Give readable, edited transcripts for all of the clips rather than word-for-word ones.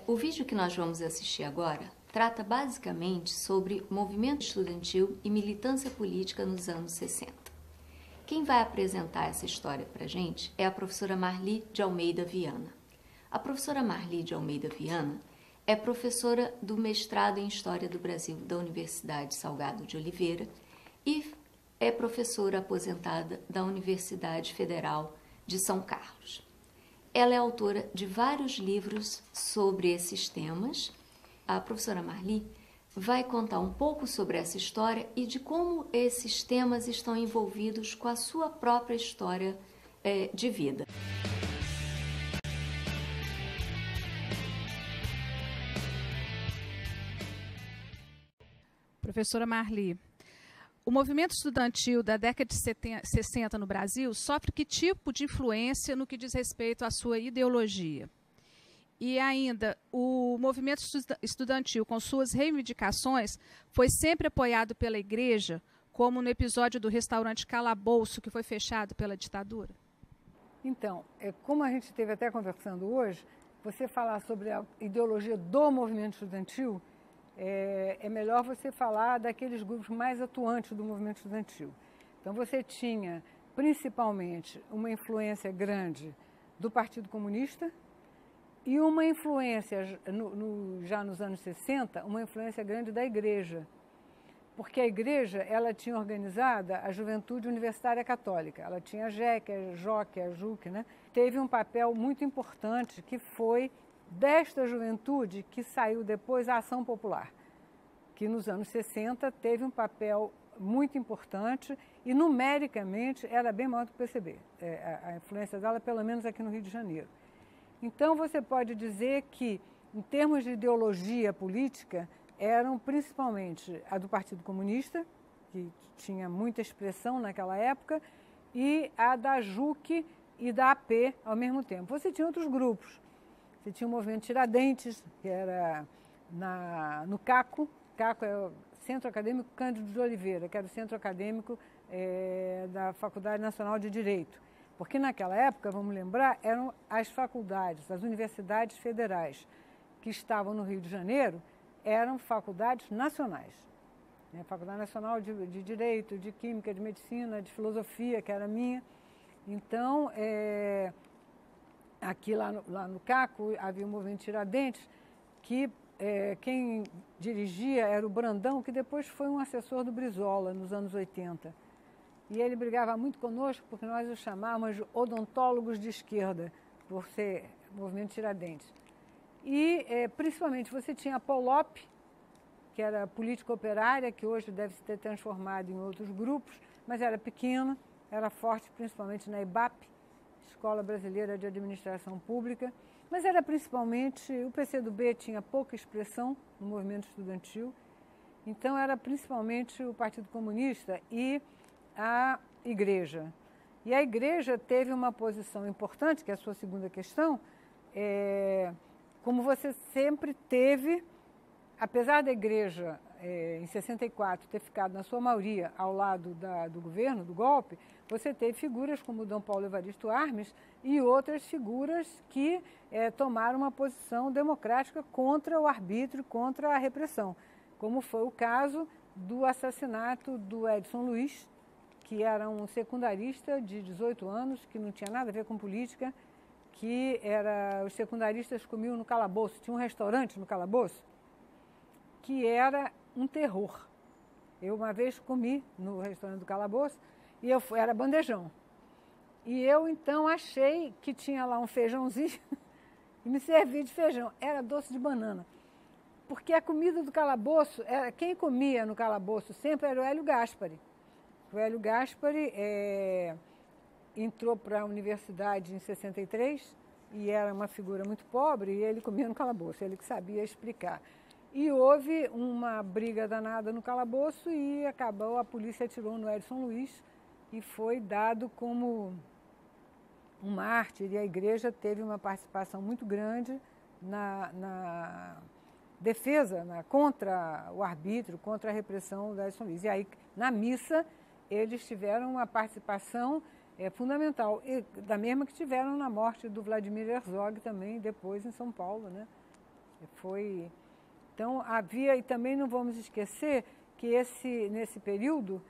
O vídeo que nós vamos assistir agora trata basicamente sobre movimento estudantil e militância política nos anos 60. Quem vai apresentar essa história para a gente é a professora Marli de Almeida Viana. A professora Marli de Almeida Viana é professora do mestrado em História do Brasil da Universidade Salgado de Oliveira e é professora aposentada da Universidade Federal de São Carlos. Ela é autora de vários livros sobre esses temas. A professora Marli vai contar um pouco sobre essa história e de como esses temas estão envolvidos com a sua própria história de vida. Professora Marli, o movimento estudantil da década de 60 no Brasil sofre que tipo de influência no que diz respeito à sua ideologia? E ainda, o movimento estudantil, com suas reivindicações, foi sempre apoiado pela Igreja, como no episódio do restaurante Calabouço, que foi fechado pela ditadura? Então, como a gente esteve até conversando hoje, você falar sobre a ideologia do movimento estudantil, é melhor você falar daqueles grupos mais atuantes do movimento estudantil. Então você tinha, principalmente, uma influência grande do Partido Comunista e uma influência, já nos anos 60, uma influência grande da Igreja. Porque a Igreja, ela tinha organizada a Juventude Universitária Católica. Ela tinha a JEC, a JOC, a JUC, né? Teve um papel muito importante que foi desta juventude que saiu depois a Ação Popular, que nos anos 60 teve um papel muito importante e numericamente era bem maior do que o PCB, a influência dela, pelo menos aqui no Rio de Janeiro. Então você pode dizer que, em termos de ideologia política, eram principalmente a do Partido Comunista, que tinha muita expressão naquela época, e a da JUC e da AP ao mesmo tempo. Você tinha outros grupos. Você tinha o movimento Tiradentes, que era no CACO. CACO é o Centro Acadêmico Cândido de Oliveira, que era o centro acadêmico da Faculdade Nacional de Direito. Porque naquela época, vamos lembrar, eram as faculdades, as universidades federais que estavam no Rio de Janeiro, eram faculdades nacionais. Faculdade Nacional de Direito, de Química, de Medicina, de Filosofia, que era minha. Então, aqui lá no CACO havia um movimento Tiradentes que quem dirigia era o Brandão, que depois foi um assessor do Brizola nos anos 80. E ele brigava muito conosco porque nós o chamávamos de odontólogos de esquerda, por ser movimento Tiradentes. E principalmente você tinha a Polop, que era política operária, que hoje deve se ter transformado em outros grupos, mas era pequena, era forte principalmente na IBAP, Escola Brasileira de Administração Pública, mas era principalmente, o PCdoB tinha pouca expressão no movimento estudantil, então era principalmente o Partido Comunista e a Igreja. E a Igreja teve uma posição importante, que é a sua segunda questão, como você sempre teve, apesar da Igreja, em 64, ter ficado, na sua maioria, ao lado do governo, do golpe, você teve figuras como Dom Paulo Evaristo Armes e outras figuras que tomaram uma posição democrática contra o arbítrio, contra a repressão, como foi o caso do assassinato do Edson Luiz, que era um secundarista de 18 anos, que não tinha nada a ver com política, que os secundaristas comiam no calabouço, tinha um restaurante no calabouço, que era um terror. Eu uma vez comi no restaurante do calabouço e era bandejão. E eu então achei que tinha lá um feijãozinho e me servi de feijão. Era doce de banana. Porque a comida do calabouço, quem comia no calabouço sempre era o Hélio Gaspari. O Hélio Gaspari entrou para a universidade em 63 e era uma figura muito pobre e ele comia no calabouço, ele que sabia explicar. E houve uma briga danada no calabouço e a polícia atirou no Edson Luiz e foi dado como um mártir. E a Igreja teve uma participação muito grande na defesa, contra o arbítrio, contra a repressão do Edson Luiz. E aí, na missa, eles tiveram uma participação fundamental, da mesma que tiveram na morte do Vladimir Herzog também, depois em São Paulo, né? Então, havia, e também não vamos esquecer que nesse período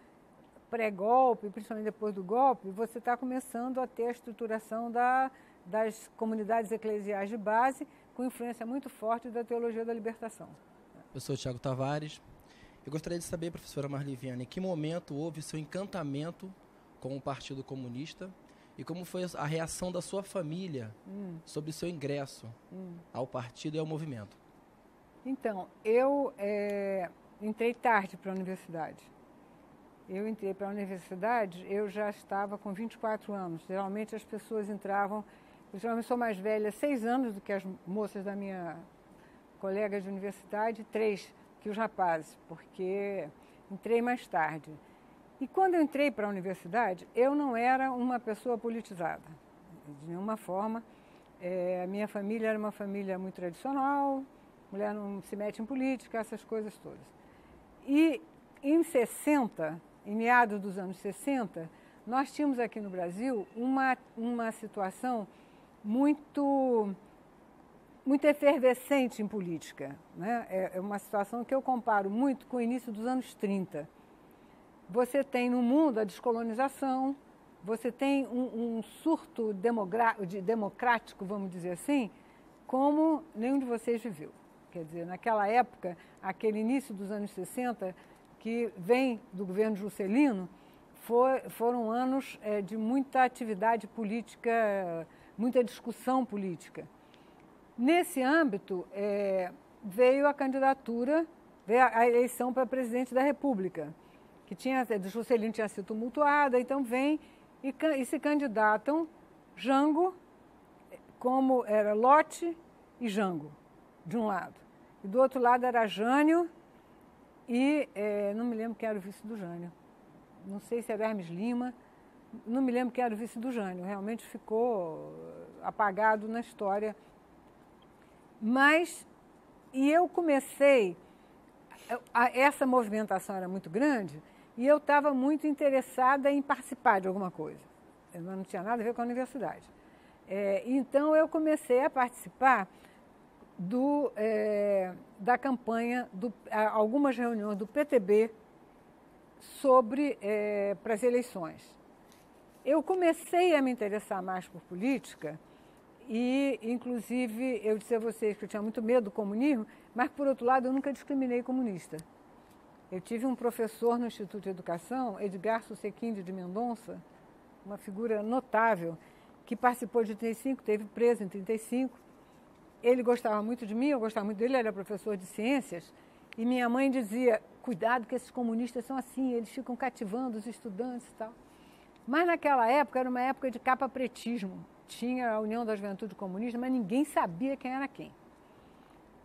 pré-golpe, principalmente depois do golpe, você está começando a ter a estruturação das comunidades eclesiais de base, com influência muito forte da teologia da libertação. Professor Tiago Tavares, eu gostaria de saber, professora Marli Viana, em que momento houve seu encantamento com o Partido Comunista e como foi a reação da sua família sobre seu ingresso ao partido e ao movimento? Então, eu entrei tarde para a universidade. Eu entrei para a universidade, eu já estava com 24 anos. Geralmente as pessoas entravam, eu geralmente sou mais velha, 6 anos do que as moças da minha colega de universidade, 3 que os rapazes, porque entrei mais tarde. E quando eu entrei para a universidade, eu não era uma pessoa politizada, de nenhuma forma. A minha família era uma família muito tradicional, mulher não se mete em política, essas coisas todas. E em 60, em meados dos anos 60, nós tínhamos aqui no Brasil uma situação muito efervescente em política, né? É uma situação que eu comparo muito com o início dos anos 30. Você tem no mundo a descolonização, você tem um surto democrático, vamos dizer assim, como nenhum de vocês viveu. Quer dizer, naquela época, aquele início dos anos 60, que vem do governo Juscelino, foram anos de muita atividade política, muita discussão política. Nesse âmbito, veio a candidatura, veio a eleição para presidente da República, que do Juscelino tinha sido tumultuada, então vem e se candidatam Jango, como era Lott e Jango, de um lado. E do outro lado era Jânio e não me lembro quem era o vice do Jânio. Não sei se era Hermes Lima, não me lembro quem era o vice do Jânio. Realmente ficou apagado na história. E eu comecei, essa movimentação era muito grande e eu estava muito interessada em participar de alguma coisa. Eu não tinha nada a ver com a universidade. Então eu comecei a participar da campanha, algumas reuniões do PTB para as eleições. Eu comecei a me interessar mais por política e, inclusive, eu disse a vocês que eu tinha muito medo do comunismo, mas, por outro lado, eu nunca discriminei comunista. Eu tive um professor no Instituto de Educação, Edgar Susequinde de Mendonça, uma figura notável, que participou de 35, esteve preso em 35. Ele gostava muito de mim, eu gostava muito dele, ele era professor de ciências, e minha mãe dizia, cuidado que esses comunistas são assim, eles ficam cativando os estudantes e tal. Mas naquela época, era uma época de capa-pretismo. Tinha a União da Juventude Comunista, mas ninguém sabia quem era quem.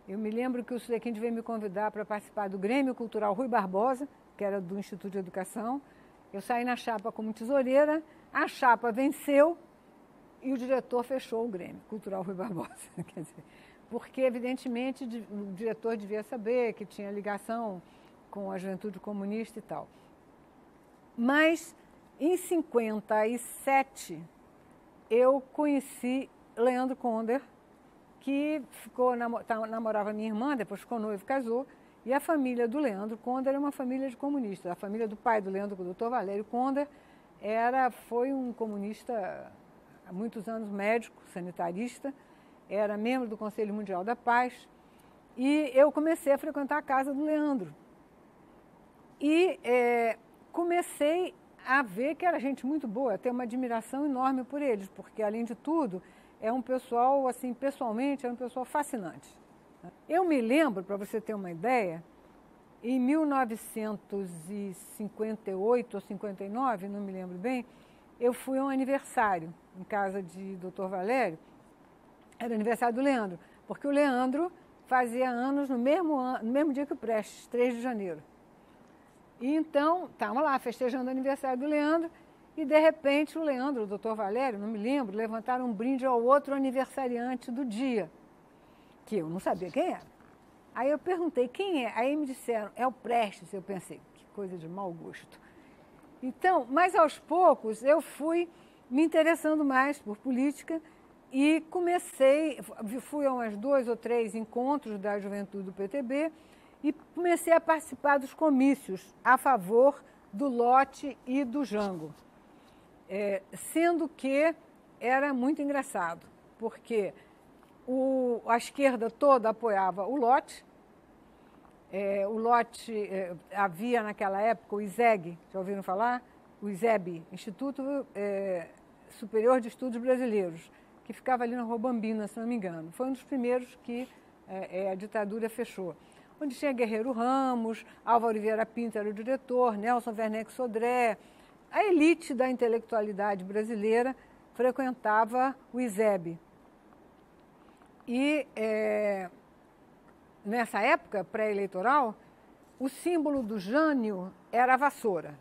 Eu me lembro que o Susequinde veio me convidar para participar do Grêmio Cultural Rui Barbosa, que era do Instituto de Educação. Eu saí na chapa como tesoureira, a chapa venceu e o diretor fechou o Grêmio Cultural Rui Barbosa. Quer dizer, porque, evidentemente, o diretor devia saber que tinha ligação com a Juventude Comunista e tal. Mas, em 57, eu conheci Leandro Conder, que namorava minha irmã, depois ficou noivo e casou, e a família do Leandro Conder é uma família de comunistas. A família do pai do Leandro, o Dr. Valério Conder, foi um comunista há muitos anos, médico, sanitarista, era membro do Conselho Mundial da Paz, e eu comecei a frequentar a casa do Leandro. E comecei a ver que era gente muito boa, ter uma admiração enorme por eles, porque, além de tudo, é um pessoal, assim, pessoalmente, é um pessoal fascinante. Eu me lembro, para você ter uma ideia, em 1958 ou 59, não me lembro bem, eu fui a um aniversário em casa de Dr. Valério, era aniversário do Leandro, porque o Leandro fazia anos no mesmo dia que o Prestes, 3 de janeiro. E então, estávamos lá festejando o aniversário do Leandro e, de repente, o Leandro, o Dr. Valério, não me lembro, levantaram um brinde ao outro aniversariante do dia, que eu não sabia quem era. Aí eu perguntei, quem é? Aí me disseram, é o Prestes. Eu pensei, que coisa de mau gosto. Então, mas aos poucos eu fui me interessando mais por política E fui a uns 2 ou 3 encontros da juventude do PTB e comecei a participar dos comícios a favor do lote e do Jango. Sendo que era muito engraçado, porque a esquerda toda apoiava o lote. Havia naquela época o ISEG, já ouviram falar? O ISEB, Instituto Superior de Estudos Brasileiros, que ficava ali na Rua Bambina, se não me engano. Foi um dos primeiros que a ditadura fechou. Onde tinha Guerreiro Ramos, Álvaro Oliveira Pinto era o diretor, Nelson Werneck Sodré. A elite da intelectualidade brasileira frequentava o ISEB. E nessa época pré-eleitoral, o símbolo do Jânio era a vassoura.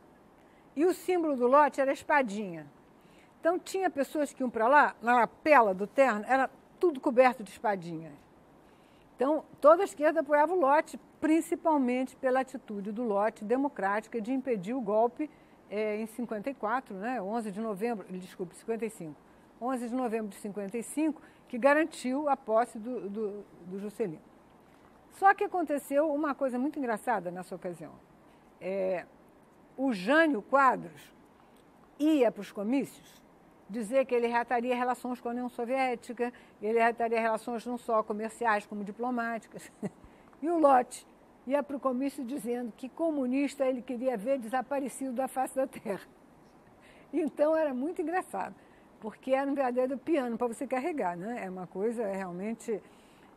E o símbolo do lote era a espadinha. Então, tinha pessoas que iam para lá, na lapela do terno, era tudo coberto de espadinha. Então, toda a esquerda apoiava o lote, principalmente pela atitude do lote democrática de impedir o golpe em 54, né, 11 de novembro, desculpe, 55. 11 de novembro de 55, que garantiu a posse do Juscelino. Só que aconteceu uma coisa muito engraçada nessa ocasião. O Jânio Quadros ia para os comícios dizer que ele reataria relações com a União Soviética, ele reataria relações não só comerciais como diplomáticas. E o Lott ia para o comício dizendo que comunista ele queria ver desaparecido da face da terra. Então era muito engraçado, porque era um verdadeiro piano para você carregar, né? É uma coisa realmente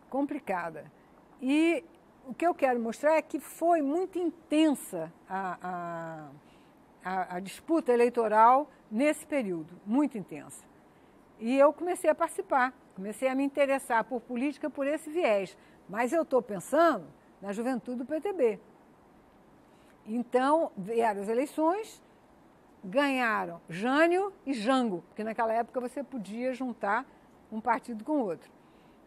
complicada. E o que eu quero mostrar é que foi muito intensa a disputa eleitoral nesse período, muito intensa. E eu comecei a participar, comecei a me interessar por política por esse viés. Mas eu estou pensando na juventude do PTB. Então, vieram as eleições, ganharam Jânio e Jango, porque naquela época você podia juntar um partido com o outro.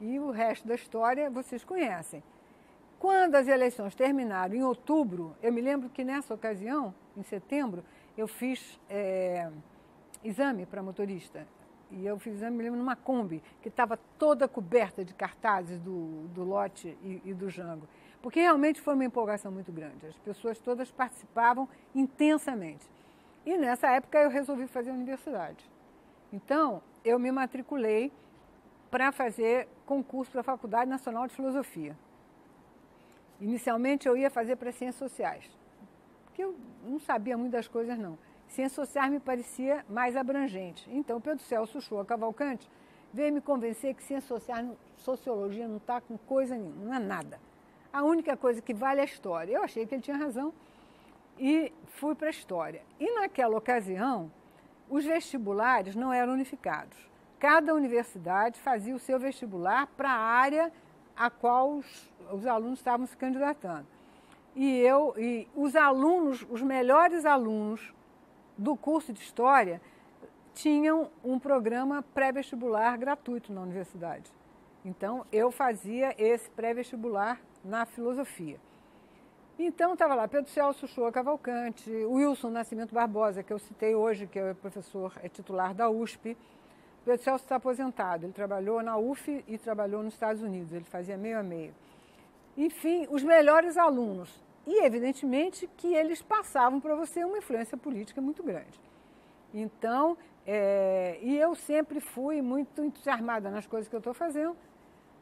E o resto da história vocês conhecem. Quando as eleições terminaram em outubro, eu me lembro que nessa ocasião, em setembro, eu fiz exame para motorista. E eu fiz exame, me lembro, numa Kombi, que estava toda coberta de cartazes do lote e do Jango. Porque realmente foi uma empolgação muito grande. As pessoas todas participavam intensamente. E nessa época eu resolvi fazer a universidade. Então, eu me matriculei para fazer concurso para a Faculdade Nacional de Filosofia. Inicialmente eu ia fazer para Ciências Sociais, porque eu não sabia muito das coisas, não. Ciências Sociais me parecia mais abrangente. Então, Pedro Celso Shoa Cavalcante veio me convencer que Ciências Sociais, Sociologia, não está com coisa nenhuma, não é nada. A única coisa que vale é a História. Eu achei que ele tinha razão e fui para a História. E naquela ocasião, os vestibulares não eram unificados. Cada universidade fazia o seu vestibular para a área a qual os alunos estavam se candidatando. E os alunos, os melhores alunos do curso de História, tinham um programa pré-vestibular gratuito na universidade. Então, eu fazia esse pré-vestibular na Filosofia. Então, estava lá Pedro Celso Shoa Cavalcante, Wilson Nascimento Barbosa, que eu citei hoje, que é professor, titular da USP. Pedro Celso está aposentado, ele trabalhou na UF e trabalhou nos Estados Unidos, ele fazia meio a meio. Enfim, os melhores alunos. E, evidentemente, que eles passavam para você uma influência política muito grande. Então, e eu sempre fui muito entusiasmada nas coisas que eu estou fazendo.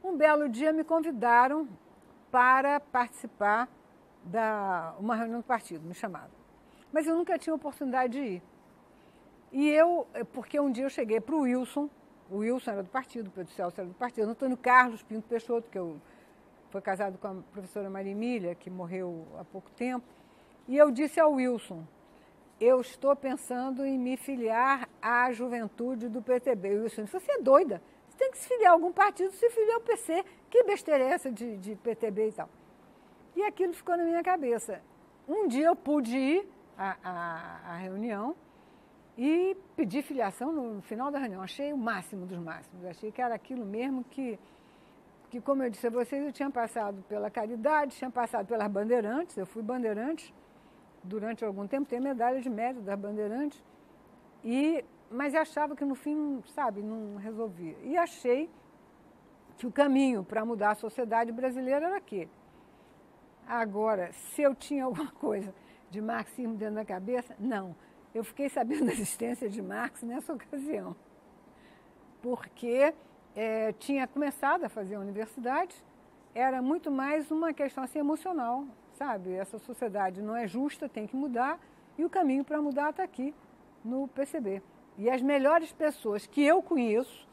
Um belo dia me convidaram para participar de uma reunião do partido, me chamaram. Mas eu nunca tinha oportunidade de ir. Porque um dia eu cheguei para o Wilson era do partido, o Pedro Celso era do partido, Antônio Carlos Pinto Peixoto, que foi casado com a professora Maria Emília, que morreu há pouco tempo, e eu disse ao Wilson, eu estou pensando em me filiar à juventude do PTB. E o Wilson disse, você é doida, você tem que se filiar a algum partido, se filiar ao PC, que besteira é essa de PTB e tal. E aquilo ficou na minha cabeça. Um dia eu pude ir à reunião, e pedi filiação no final da reunião. Achei o máximo dos máximos. Achei que era aquilo mesmo que, como eu disse a vocês, eu tinha passado pela Caridade, tinha passado pelas Bandeirantes. Eu fui Bandeirante durante algum tempo, tenho medalha de mérito das Bandeirantes. E mas achava que no fim, sabe, não resolvia. E achei que o caminho para mudar a sociedade brasileira era aquele. Agora, se eu tinha alguma coisa de marxismo dentro da cabeça, não. Eu fiquei sabendo da existência de Marx nessa ocasião, porque tinha começado a fazer a universidade, era muito mais uma questão assim, emocional, sabe? Essa sociedade não é justa, tem que mudar, e o caminho para mudar está aqui, no PCB. E as melhores pessoas que eu conheço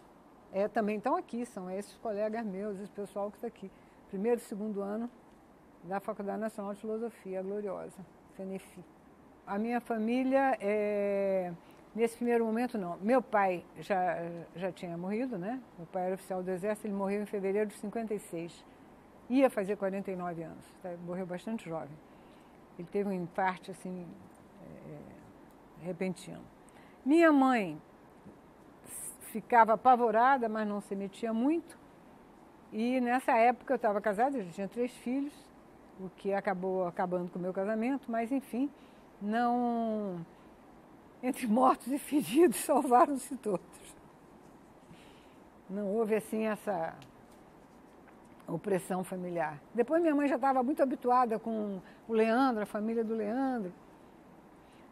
também estão aqui, são esses colegas meus, esse pessoal que está aqui. Primeiro e segundo ano da Faculdade Nacional de Filosofia, a gloriosa, FENEFI. A minha família, nesse primeiro momento, não. Meu pai já tinha morrido, né? Meu pai era oficial do Exército, ele morreu em fevereiro de 56. Ia fazer 49 anos, morreu bastante jovem. Ele teve um infarto, assim, repentino. Minha mãe ficava apavorada, mas não se metia muito. E nessa época eu estava casada, eu já tinha 3 filhos, o que acabou acabando com o meu casamento, mas enfim, não... Entre mortos e feridos, salvaram-se todos. Não houve, assim, essa opressão familiar. Depois minha mãe já estava muito habituada com o Leandro, a família do Leandro.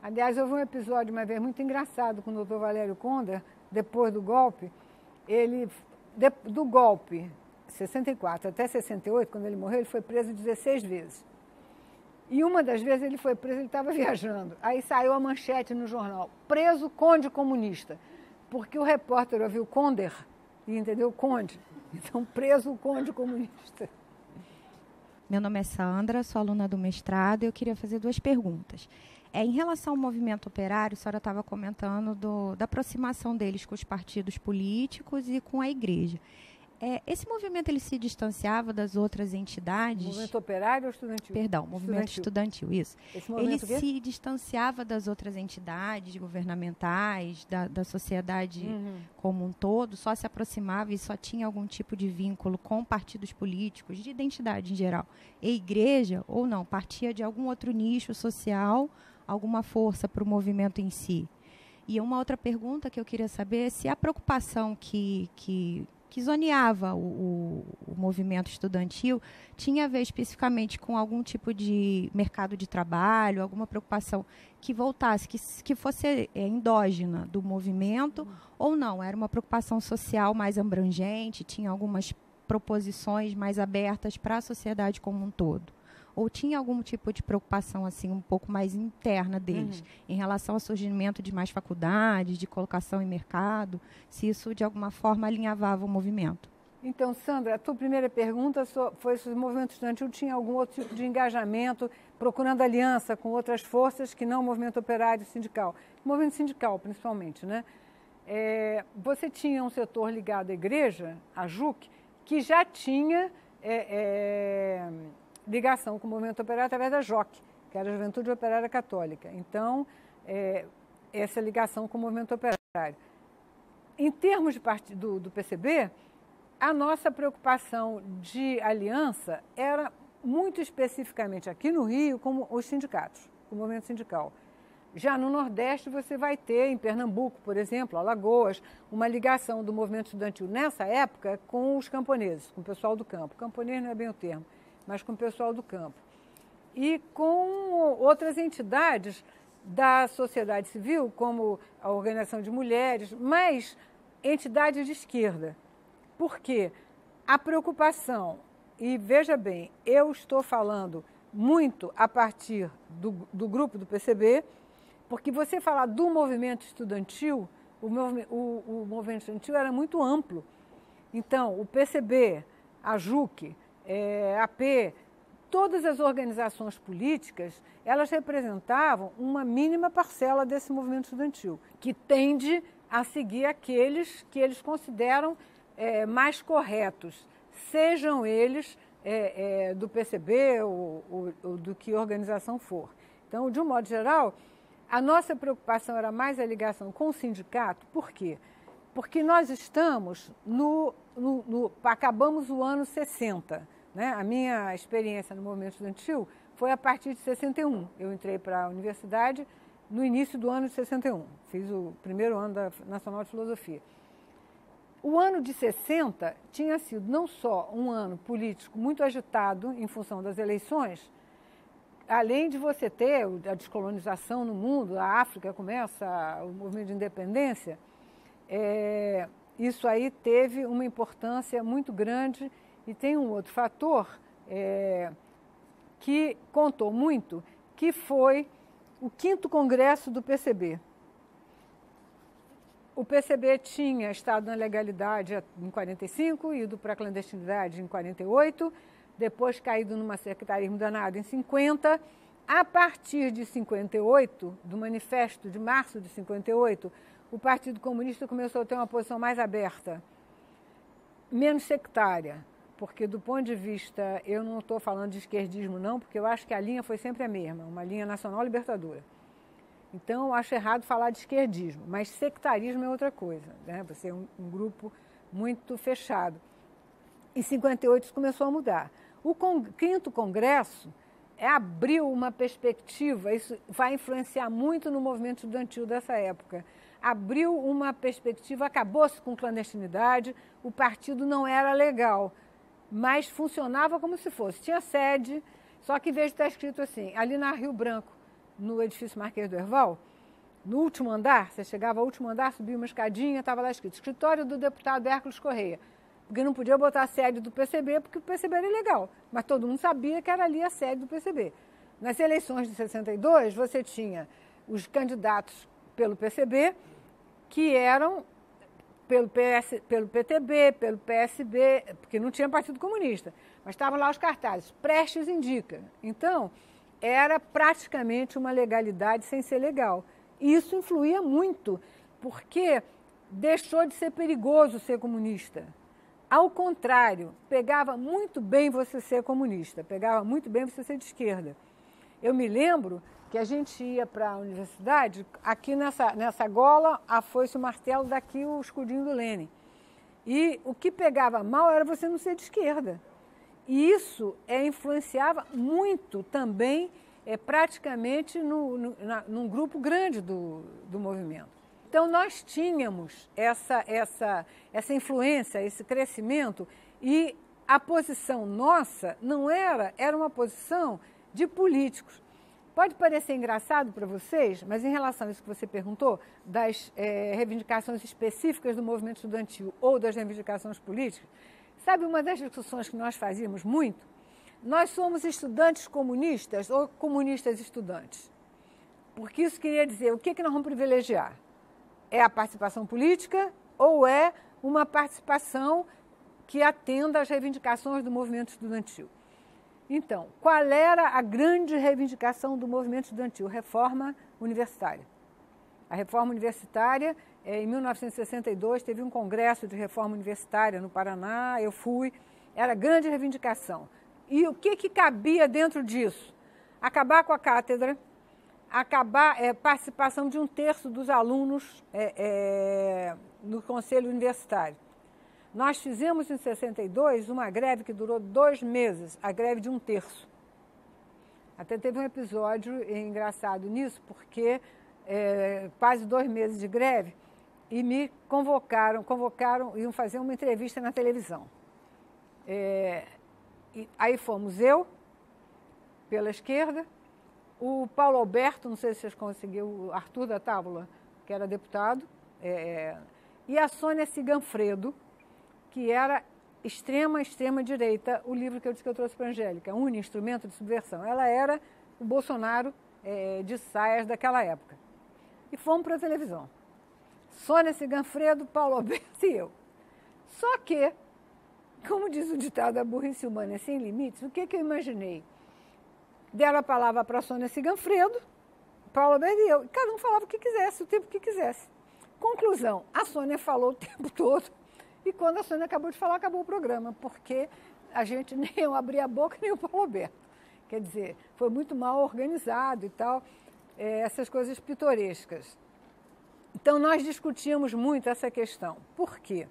Aliás, houve um episódio uma vez muito engraçado com o Dr. Valério Conder, depois do golpe. Do golpe, 64 até 68, quando ele morreu, ele foi preso 16 vezes. E uma das vezes ele foi preso, ele estava viajando. Aí saiu a manchete no jornal, preso conde comunista, porque o repórter ouviu Conder e entendeu conde. Então, preso o conde comunista. Meu nome é Sandra, sou aluna do mestrado e eu queria fazer 2 perguntas. Em relação ao movimento operário, a senhora estava comentando da aproximação deles com os partidos políticos e com a igreja. Esse movimento ele se distanciava das outras entidades? Movimento operário ou estudantil? Perdão, movimento estudantil, isso. Ele se distanciava das outras entidades governamentais, da sociedade como um todo, só se aproximava e só tinha algum tipo de vínculo com partidos políticos, de identidade em geral. E igreja, ou não, partia de algum outro nicho social, alguma força para o movimento em si? E uma outra pergunta que eu queria saber é se a preocupação que zoneava o movimento estudantil tinha a ver especificamente com algum tipo de mercado de trabalho, alguma preocupação que voltasse, que fosse endógena do movimento, ou não, era uma preocupação social mais abrangente, tinha algumas proposições mais abertas para a sociedade como um todo? Ou tinha algum tipo de preocupação assim um pouco mais interna deles, em relação ao surgimento de mais faculdades, de colocação em mercado, se isso de alguma forma alinhavava o movimento? Então, Sandra, a tua primeira pergunta foi se o movimento estudantil tinha algum outro tipo de engajamento, procurando aliança com outras forças que não o movimento operário sindical. O movimento sindical, principalmente, né? Você tinha um setor ligado à igreja, à JUC, que já tinha ligação com o movimento operário através da JOC, que era a Juventude Operária Católica. Então, essa ligação com o movimento operário. Em termos do PCB, a nossa preocupação de aliança era muito especificamente aqui no Rio com os sindicatos, com o movimento sindical. Já no Nordeste você vai ter, em Pernambuco, por exemplo, Alagoas, uma ligação do movimento estudantil nessa época com os camponeses, com o pessoal do campo. Camponês não é bem o termo, mas com o pessoal do campo. E com outras entidades da sociedade civil, como a Organização de Mulheres, mas entidades de esquerda. Por quê? A preocupação, e veja bem, eu estou falando muito a partir do grupo do PCB, porque você falar do movimento estudantil, o movimento estudantil era muito amplo. Então, o PCB, a JUC, a AP, todas as organizações políticas, elas representavam uma mínima parcela desse movimento estudantil, que tende a seguir aqueles que eles consideram mais corretos, sejam eles do PCB ou do que organização for. Então, de um modo geral, a nossa preocupação era mais a ligação com o sindicato. Por quê? Porque nós estamos acabamos o ano 60. Né? A minha experiência no movimento estudantil foi a partir de 61. Eu entrei para a universidade no início do ano de 61. Fiz o primeiro ano da Nacional de Filosofia. O ano de 60 tinha sido não só um ano político muito agitado em função das eleições, além de você ter a descolonização no mundo, a África começa o movimento de independência, isso aí teve uma importância muito grande. E tem um outro fator que contou muito, que foi o 5º Congresso do PCB. O PCB tinha estado na legalidade em 45, ido para a clandestinidade em 48, depois caído numa sectarismo danado em 50. A partir de 58, do manifesto de março de 58, o Partido Comunista começou a ter uma posição mais aberta, menos sectária, porque do ponto de vista, eu não estou falando de esquerdismo não, porque eu acho que a linha foi sempre a mesma, uma linha nacional libertadora. Então, eu acho errado falar de esquerdismo, mas sectarismo é outra coisa, né? Você é um grupo muito fechado. Em 58 isso começou a mudar. O 5º Congresso abriu uma perspectiva, isso vai influenciar muito no movimento estudantil dessa época. Abriu uma perspectiva, acabou-se com clandestinidade, o partido não era legal, mas funcionava como se fosse. Tinha sede, só que em vez de estar escrito assim, ali na Rio Branco, no edifício Marquês do Herval, no último andar, você chegava ao último andar, subia uma escadinha, estava lá escrito, escritório do deputado Hércules Correia, porque não podia botar a sede do PCB, porque o PCB era ilegal, mas todo mundo sabia que era ali a sede do PCB. Nas eleições de 62, você tinha os candidatos pelo PCB, que eram pelo PTB, pelo PSB, porque não tinha Partido Comunista, mas estavam lá os cartazes, Prestes indica. Então, era praticamente uma legalidade sem ser legal. E isso influía muito, porque deixou de ser perigoso ser comunista. Ao contrário, pegava muito bem você ser comunista, pegava muito bem você ser de esquerda. Eu me lembro que a gente ia para a universidade, aqui nessa gola, a foice e o martelo, daqui o escudinho do Lênin. E o que pegava mal era você não ser de esquerda. E isso influenciava muito também, praticamente, num grupo grande do movimento. Então, nós tínhamos essa influência, esse crescimento, e a posição nossa não era uma posição de políticos. Pode parecer engraçado para vocês, mas em relação a isso que você perguntou, das reivindicações específicas do movimento estudantil ou das reivindicações políticas, sabe uma das discussões que nós fazíamos muito? Nós somos estudantes comunistas ou comunistas estudantes? Porque isso queria dizer, o que nós vamos privilegiar? É a participação política ou é uma participação que atenda às reivindicações do movimento estudantil? Então, qual era a grande reivindicação do movimento estudantil? Reforma universitária. A reforma universitária, em 1962, teve um congresso de reforma universitária no Paraná, eu fui, era grande reivindicação. E o que cabia dentro disso? Acabar com a cátedra, participação de 1/3 dos alunos no conselho universitário. Nós fizemos em 62 uma greve que durou 2 meses, a greve de 1/3. Até teve um episódio engraçado nisso, porque quase 2 meses de greve, e me convocaram, iam fazer uma entrevista na televisão. Aí fomos eu, pela esquerda, o Paulo Alberto, não sei se vocês conseguiram, o Arthur da Tábula, que era deputado, e a Sônia Ciganfredo, que era extrema direita, o livro que eu disse que eu trouxe para a Angélica, Uni, Instrumento de Subversão. Ela era o Bolsonaro de saias daquela época. E fomos para a televisão. Sônia Ciganfredo, Paulo Alberto e eu. Só que, como diz o ditado, a burrice humana é sem limites, o que eu imaginei? Deram a palavra para a Sônia Ciganfredo, Paulo Alberto e eu. E cada um falava o que quisesse, o tempo que quisesse. Conclusão, a Sônia falou o tempo todo. E quando a Sônia acabou de falar, acabou o programa, porque a gente nem eu abria a boca, nem o Paulo Alberto. Quer dizer, foi muito mal organizado e tal, essas coisas pitorescas. Então, nós discutíamos muito essa questão. Por quê?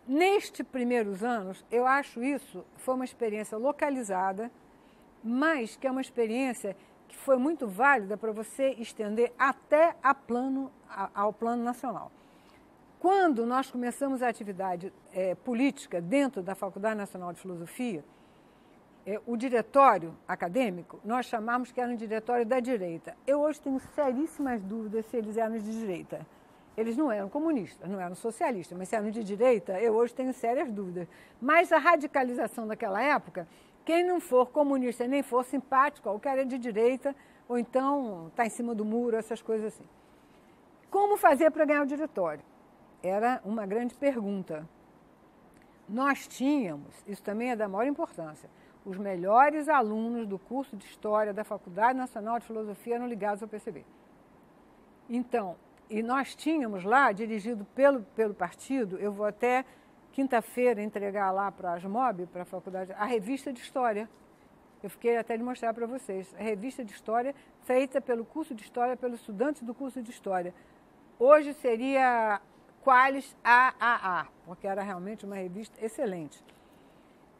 Nestes primeiros anos, eu acho isso, foi uma experiência localizada, mas que é uma experiência que foi muito válida para você estender até ao plano nacional. Quando nós começamos a atividade política dentro da Faculdade Nacional de Filosofia, o diretório acadêmico, nós chamamos que era um diretório da direita. Eu hoje tenho seríssimas dúvidas se eles eram de direita. Eles não eram comunistas, não eram socialistas, mas se eram de direita, eu hoje tenho sérias dúvidas. Mas a radicalização daquela época, quem não for comunista nem for simpático ao que era de direita, ou então está em cima do muro, essas coisas assim. Como fazer para ganhar o diretório? Era uma grande pergunta. Nós tínhamos, isso também é da maior importância, os melhores alunos do curso de História da Faculdade Nacional de Filosofia eram ligados ao PCB. Então, e nós tínhamos lá, dirigido pelo partido, eu vou até quinta-feira entregar lá para a ASMOB, para a faculdade, a revista de História. Eu fiquei até de mostrar para vocês. A revista de História feita pelo curso de História, pelos estudantes do curso de História. Hoje seria Qualis AAA, porque era realmente uma revista excelente.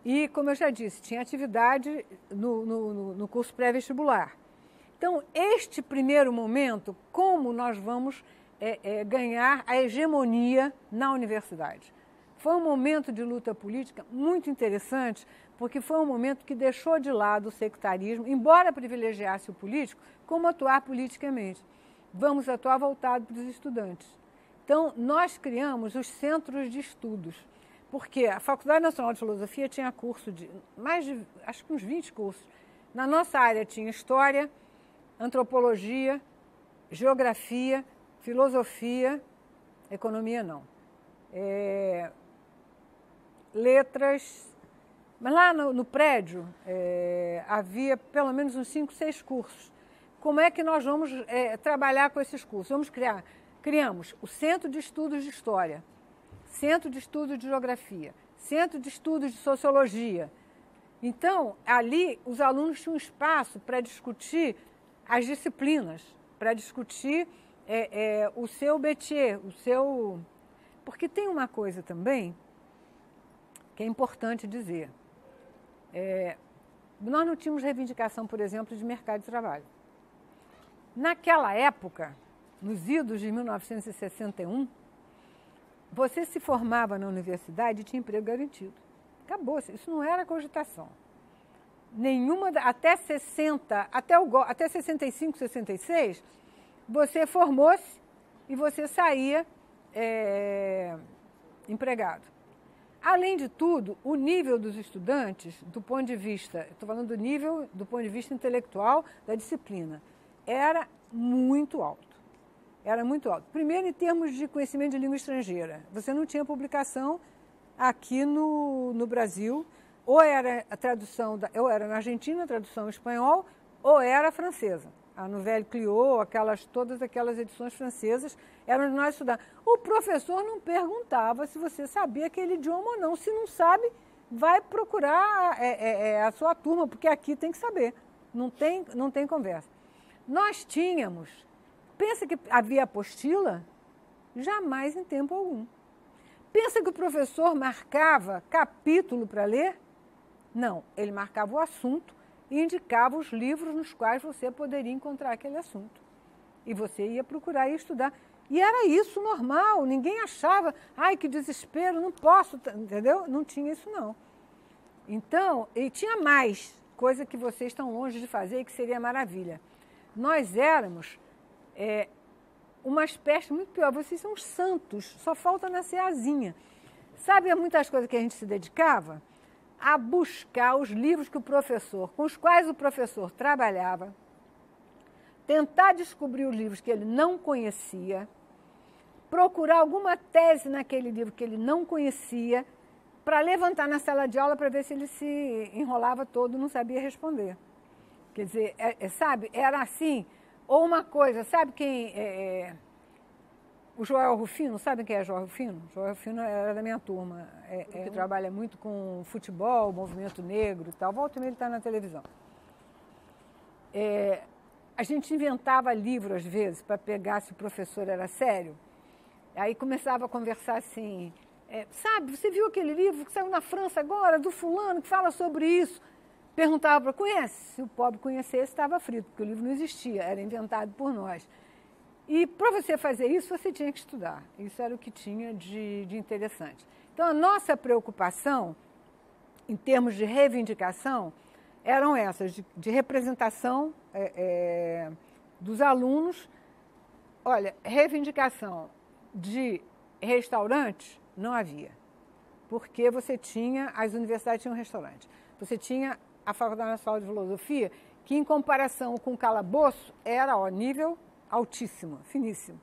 E, como eu já disse, tinha atividade no curso pré-vestibular. Então, este primeiro momento, como nós vamos ganhar a hegemonia na universidade? Foi um momento de luta política muito interessante, porque foi um momento que deixou de lado o sectarismo, embora privilegiasse o político, como atuar politicamente. Vamos atuar voltado para os estudantes. Então, nós criamos os centros de estudos, porque a Faculdade Nacional de Filosofia tinha curso de acho que uns 20 cursos. Na nossa área tinha História, Antropologia, Geografia, Filosofia, Economia não. Letras, mas lá no prédio havia pelo menos uns 5, 6 cursos. Como é que nós vamos trabalhar com esses cursos? Criamos o Centro de Estudos de História, Centro de Estudos de Geografia, Centro de Estudos de Sociologia. Então, ali os alunos tinham espaço para discutir as disciplinas, para discutir o seu métier, Porque tem uma coisa também que é importante dizer. Nós não tínhamos reivindicação, por exemplo, de mercado de trabalho. Naquela época, nos idos de 1961, você se formava na universidade e tinha emprego garantido. Acabou, isso não era cogitação. Até 65, 66, você formou-se e você saía empregado. Além de tudo, o nível dos estudantes, do ponto de vista, estou falando do nível do ponto de vista intelectual da disciplina, era muito alto. Era muito alto. Primeiro, em termos de conhecimento de língua estrangeira. Você não tinha publicação aqui no Brasil, ou era a tradução, ou era na Argentina a tradução em espanhol, ou era francesa. A Nouvelle Clio, todas aquelas edições francesas, eram onde nós estudávamos. O professor não perguntava se você sabia aquele idioma ou não. Se não sabe, vai procurar a sua turma, porque aqui tem que saber. Não tem conversa. Nós tínhamos... Pensa que havia apostila? Jamais em tempo algum. Pensa que o professor marcava capítulo para ler? Não, ele marcava o assunto e indicava os livros nos quais você poderia encontrar aquele assunto. E você ia procurar e estudar. E era isso normal, ninguém achava, ai que desespero, não posso, entendeu? Não tinha isso não. Então, e tinha mais coisa que vocês estão longe de fazer e que seria maravilha. Nós éramos... uma espécie muito pior, vocês são os santos, só falta nascer a asinha. Sabe muitas coisas que a gente se dedicava? A buscar os livros com os quais o professor trabalhava, tentar descobrir os livros que ele não conhecia, procurar alguma tese naquele livro que ele não conhecia, para levantar na sala de aula para ver se ele se enrolava todo e não sabia responder. Quer dizer, sabe, era assim... Ou uma coisa, sabe quem o Joel Rufino, sabe quem é Joel Rufino? Joel Rufino era da minha turma, que trabalha muito com futebol, movimento negro e tal. Volta e meia ele está na televisão. A gente inventava livro, às vezes, para pegar se o professor era sério. Aí começava a conversar assim, sabe, você viu aquele livro que saiu na França agora, do fulano, que fala sobre isso? perguntava para conhece. Se o pobre conhecesse, estava frito, porque o livro não existia, era inventado por nós. E para você fazer isso, você tinha que estudar. Isso era o que tinha de interessante. Então, a nossa preocupação, em termos de reivindicação, eram essas, de representação dos alunos. Olha, reivindicação de restaurantes não havia, porque as universidades tinham restaurante. Você tinha a Faculdade Nacional de Filosofia, que em comparação com o calabouço era nível altíssimo, finíssimo.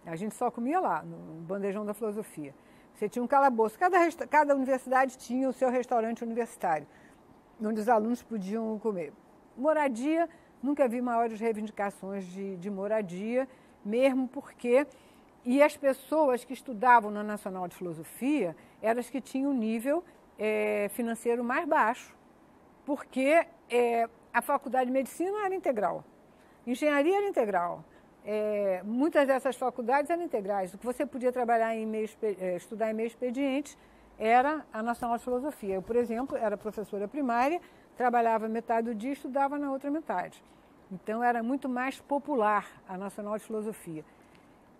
A gente só comia lá, no bandejão da filosofia. Você tinha um calabouço. Cada universidade tinha o seu restaurante universitário, onde os alunos podiam comer. Moradia, nunca vi maiores reivindicações de moradia, mesmo porque... E as pessoas que estudavam na Nacional de Filosofia eram as que tinham um nível financeiro mais baixo, porque a Faculdade de Medicina era integral, Engenharia era integral. Muitas dessas faculdades eram integrais. O que você podia trabalhar estudar em meio expediente era a Nacional de Filosofia. Eu, por exemplo, era professora primária, trabalhava metade do dia e estudava na outra metade. Então, era muito mais popular a Nacional de Filosofia.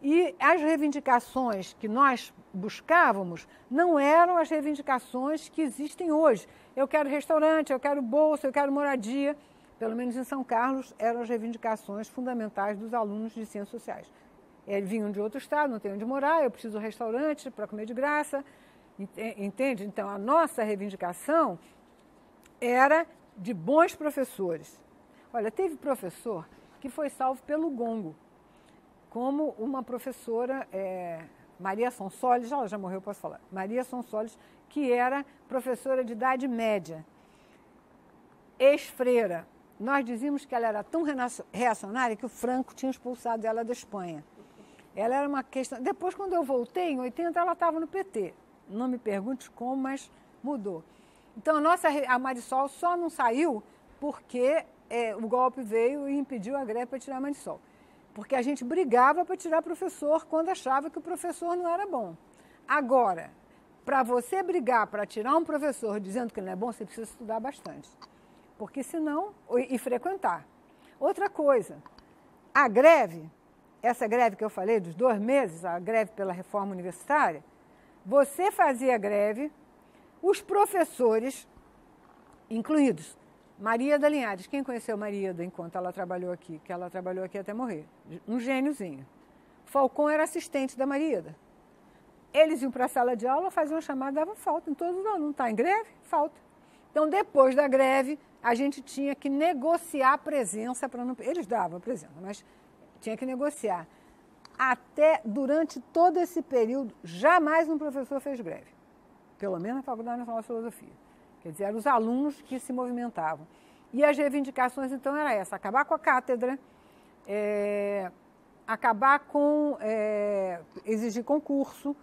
E as reivindicações que nós buscávamos não eram as reivindicações que existem hoje. Eu quero restaurante, eu quero bolsa, eu quero moradia. Pelo menos em São Carlos, eram as reivindicações fundamentais dos alunos de ciências sociais. Eles vinham de outro estado, não tem onde morar, eu preciso de um restaurante para comer de graça, entende? Então, a nossa reivindicação era de bons professores. Olha, teve professor que foi salvo pelo gongo, como uma professora, Maria Sonsoles, ela já morreu, posso falar, Maria Sonsoles, que era professora de idade média, ex-freira. Nós dizíamos que ela era tão reacionária que o Franco tinha expulsado ela da Espanha. Ela era uma questão... Depois, quando eu voltei, em 80, ela estava no PT. Não me pergunte como, mas mudou. Então, a Marisol só não saiu porque o golpe veio e impediu a greve para tirar a Marisol. Porque a gente brigava para tirar professor quando achava que o professor não era bom. Agora, para você brigar para tirar um professor dizendo que ele não é bom, você precisa estudar bastante. Porque senão... E frequentar. Outra coisa, a greve, essa greve que eu falei dos 2 meses, a greve pela reforma universitária, você fazia greve, os professores, incluídos, Maríada Linhares. Quem conheceu Maríada enquanto ela trabalhou aqui? Que ela trabalhou aqui até morrer. Um gêniozinho. Falcão era assistente da Maríada. Eles iam para a sala de aula, faziam uma chamada, davam falta em todos os alunos. Está em greve? Falta. Então, depois da greve, a gente tinha que negociar a presença para não... Eles davam a presença, mas tinha que negociar. Durante todo esse período, jamais um professor fez greve. Pelo menos na Faculdade Nacional de Filosofia. Quer dizer, eram os alunos que se movimentavam. E as reivindicações, então, era essa: acabar com a cátedra, acabar com... exigir concurso,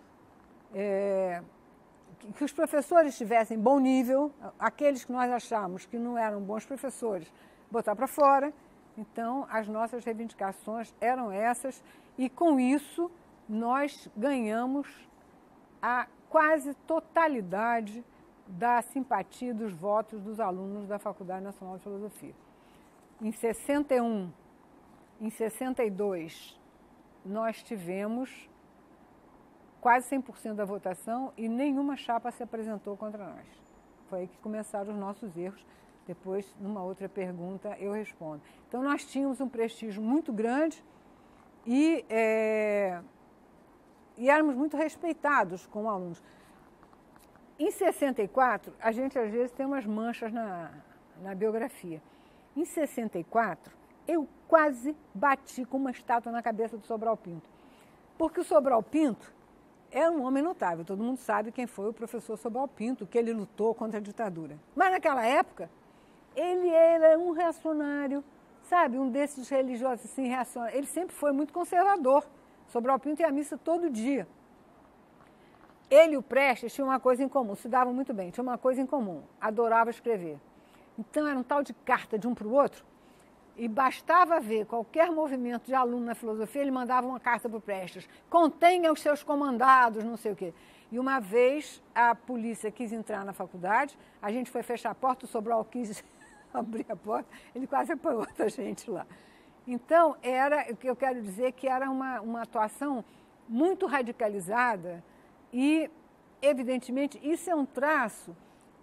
que os professores tivessem bom nível, aqueles que nós achamos que não eram bons professores, botar para fora. Então, as nossas reivindicações eram essas, e com isso nós ganhamos a quase totalidade da simpatia dos votos dos alunos da Faculdade Nacional de Filosofia. Em 61, em 62, nós tivemos quase 100% da votação e nenhuma chapa se apresentou contra nós. Foi aí que começaram os nossos erros. Depois, numa outra pergunta, eu respondo. Então, nós tínhamos um prestígio muito grande e éramos muito respeitados como alunos. Em 64, a gente às vezes tem umas manchas na biografia. Em 64, eu quase bati com uma estátua na cabeça do Sobral Pinto. Porque o Sobral Pinto era um homem notável. Todo mundo sabe quem foi o professor Sobral Pinto, que ele lutou contra a ditadura. Mas naquela época, ele era um reacionário, sabe? Um desses religiosos assim, reacionários. Ele sempre foi muito conservador. Sobral Pinto ia à missa todo dia. Ele e o Prestes tinham uma coisa em comum, se davam muito bem, tinham uma coisa em comum, adorava escrever. Então era um tal de carta de um para o outro, e bastava ver qualquer movimento de aluno na filosofia, ele mandava uma carta para o Prestes: contenha os seus comandados, não sei o quê. E uma vez a polícia quis entrar na faculdade, a gente foi fechar a porta, o Sobral quis abrir a porta, ele quase apanhou outra gente lá. Então, o que eu quero dizer que era uma atuação muito radicalizada e, evidentemente, isso é um traço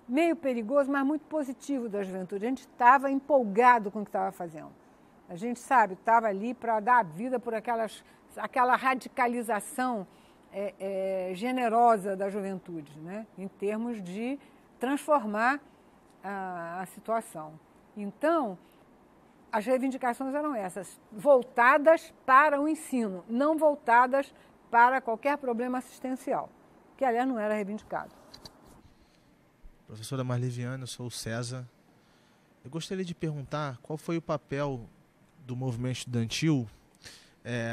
meio perigoso, mas muito positivo da juventude. A gente estava empolgado com o que estava fazendo. A gente, sabe, estava ali para dar a vida por aquela radicalização generosa da juventude, né? Em termos de transformar a situação. Então, as reivindicações eram essas, voltadas para o ensino, não voltadas para qualquer problema assistencial, que, aliás, não era reivindicado. Professora Marli Viane, eu sou o César. Eu gostaria de perguntar qual foi o papel do movimento estudantil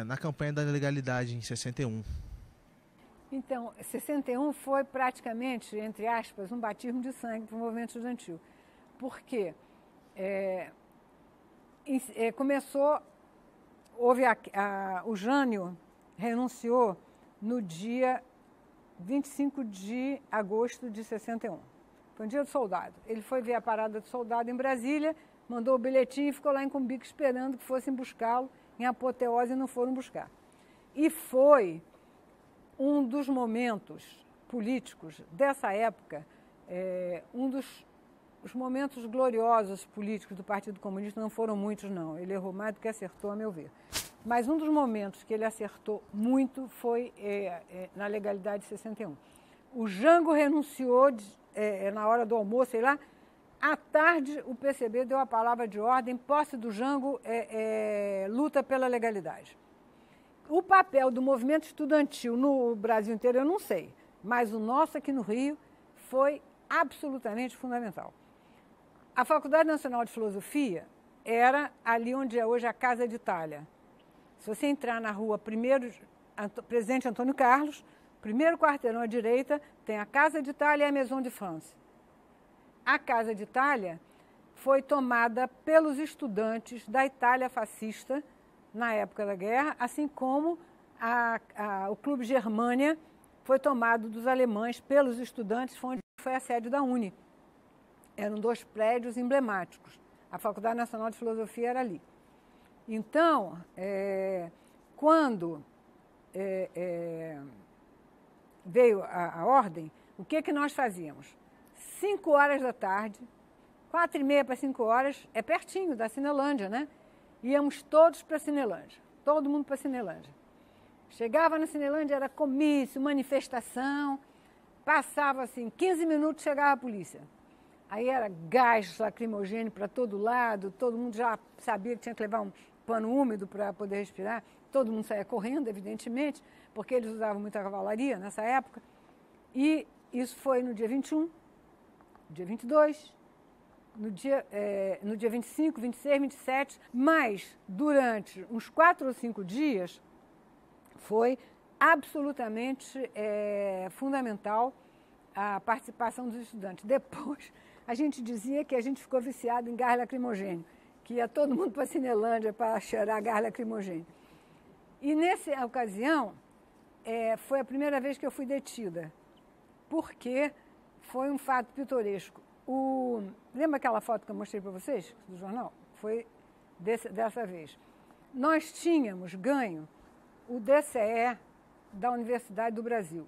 na campanha da legalidade em 61. Então, 61 foi praticamente, entre aspas, um batismo de sangue para o movimento estudantil. Por quê? O Jânio renunciou no dia 25 de agosto de 61. Foi um dia do soldado. Ele foi ver a parada do soldado em Brasília, mandou o bilhetinho e ficou lá em Cumbica esperando que fossem buscá-lo em apoteose e não foram buscar. E foi um dos momentos políticos dessa época, um dos momentos gloriosos políticos do Partido Comunista, não foram muitos não, ele errou mais do que acertou, a meu ver. Mas um dos momentos que ele acertou muito foi na legalidade de 61. O Jango renunciou na hora do almoço, sei lá. À tarde, o PCB deu a palavra de ordem, posse do Jango, luta pela legalidade. O papel do movimento estudantil no Brasil inteiro, eu não sei, mas o nosso aqui no Rio foi absolutamente fundamental. A Faculdade Nacional de Filosofia era ali onde é hoje a Casa de Itália. Se você entrar na rua Presidente Antônio Carlos, primeiro quarteirão à direita, tem a Casa de Itália e a Maison de France. A Casa de Itália foi tomada pelos estudantes da Itália fascista na época da guerra, assim como o Clube Germânia foi tomado dos alemães pelos estudantes, foi a sede da UNE. Eram 2 prédios emblemáticos. A Faculdade Nacional de Filosofia era ali. Então, quando veio a ordem, o que nós fazíamos? 5 horas da tarde, 4h30 para 5 horas, é pertinho da Cinelândia, né? Íamos todos para a Cinelândia, todo mundo para a Cinelândia. Chegava na Cinelândia, era comício, manifestação, passava assim, 15 minutos chegava a polícia. Aí era gás lacrimogêneo para todo lado, todo mundo já sabia que tinha que levar um pano úmido para poder respirar, todo mundo saía correndo, evidentemente, porque eles usavam muita cavalaria nessa época. E isso foi no dia 21, dia 22, no dia 25, 26, 27, mas durante uns 4 ou 5 dias foi absolutamente fundamental a participação dos estudantes. Depois, a gente dizia que a gente ficou viciado em gás lacrimogêneo, que ia todo mundo para a Cinelândia para cheirar gás lacrimogêneo. E nessa ocasião, foi a primeira vez que eu fui detida, porque foi um fato pitoresco. Lembra aquela foto que eu mostrei para vocês, do jornal? Foi dessa vez. Nós tínhamos ganho o DCE da Universidade do Brasil.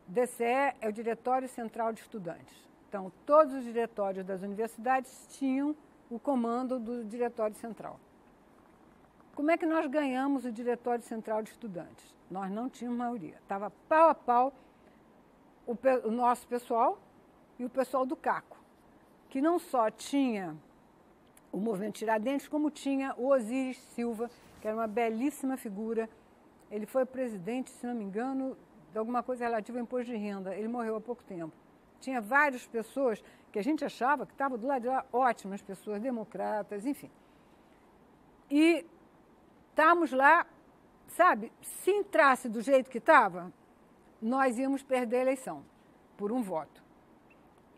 O DCE é o Diretório Central de Estudantes. Então, todos os diretórios das universidades tinham o comando do Diretório Central. Como é que nós ganhamos o Diretório Central de Estudantes? Nós não tínhamos maioria. Estava pau a pau o nosso pessoal e o pessoal do CACO, que não só tinha o movimento Tiradentes, como tinha o Osíris Silva, que era uma belíssima figura. Ele foi presidente, se não me engano, de alguma coisa relativa ao imposto de renda. Ele morreu há pouco tempo. Tinha várias pessoas que a gente achava que estavam do lado de lá, ótimas pessoas, democratas, enfim. E estávamos lá, sabe, se entrasse do jeito que estava, nós íamos perder a eleição, por um voto.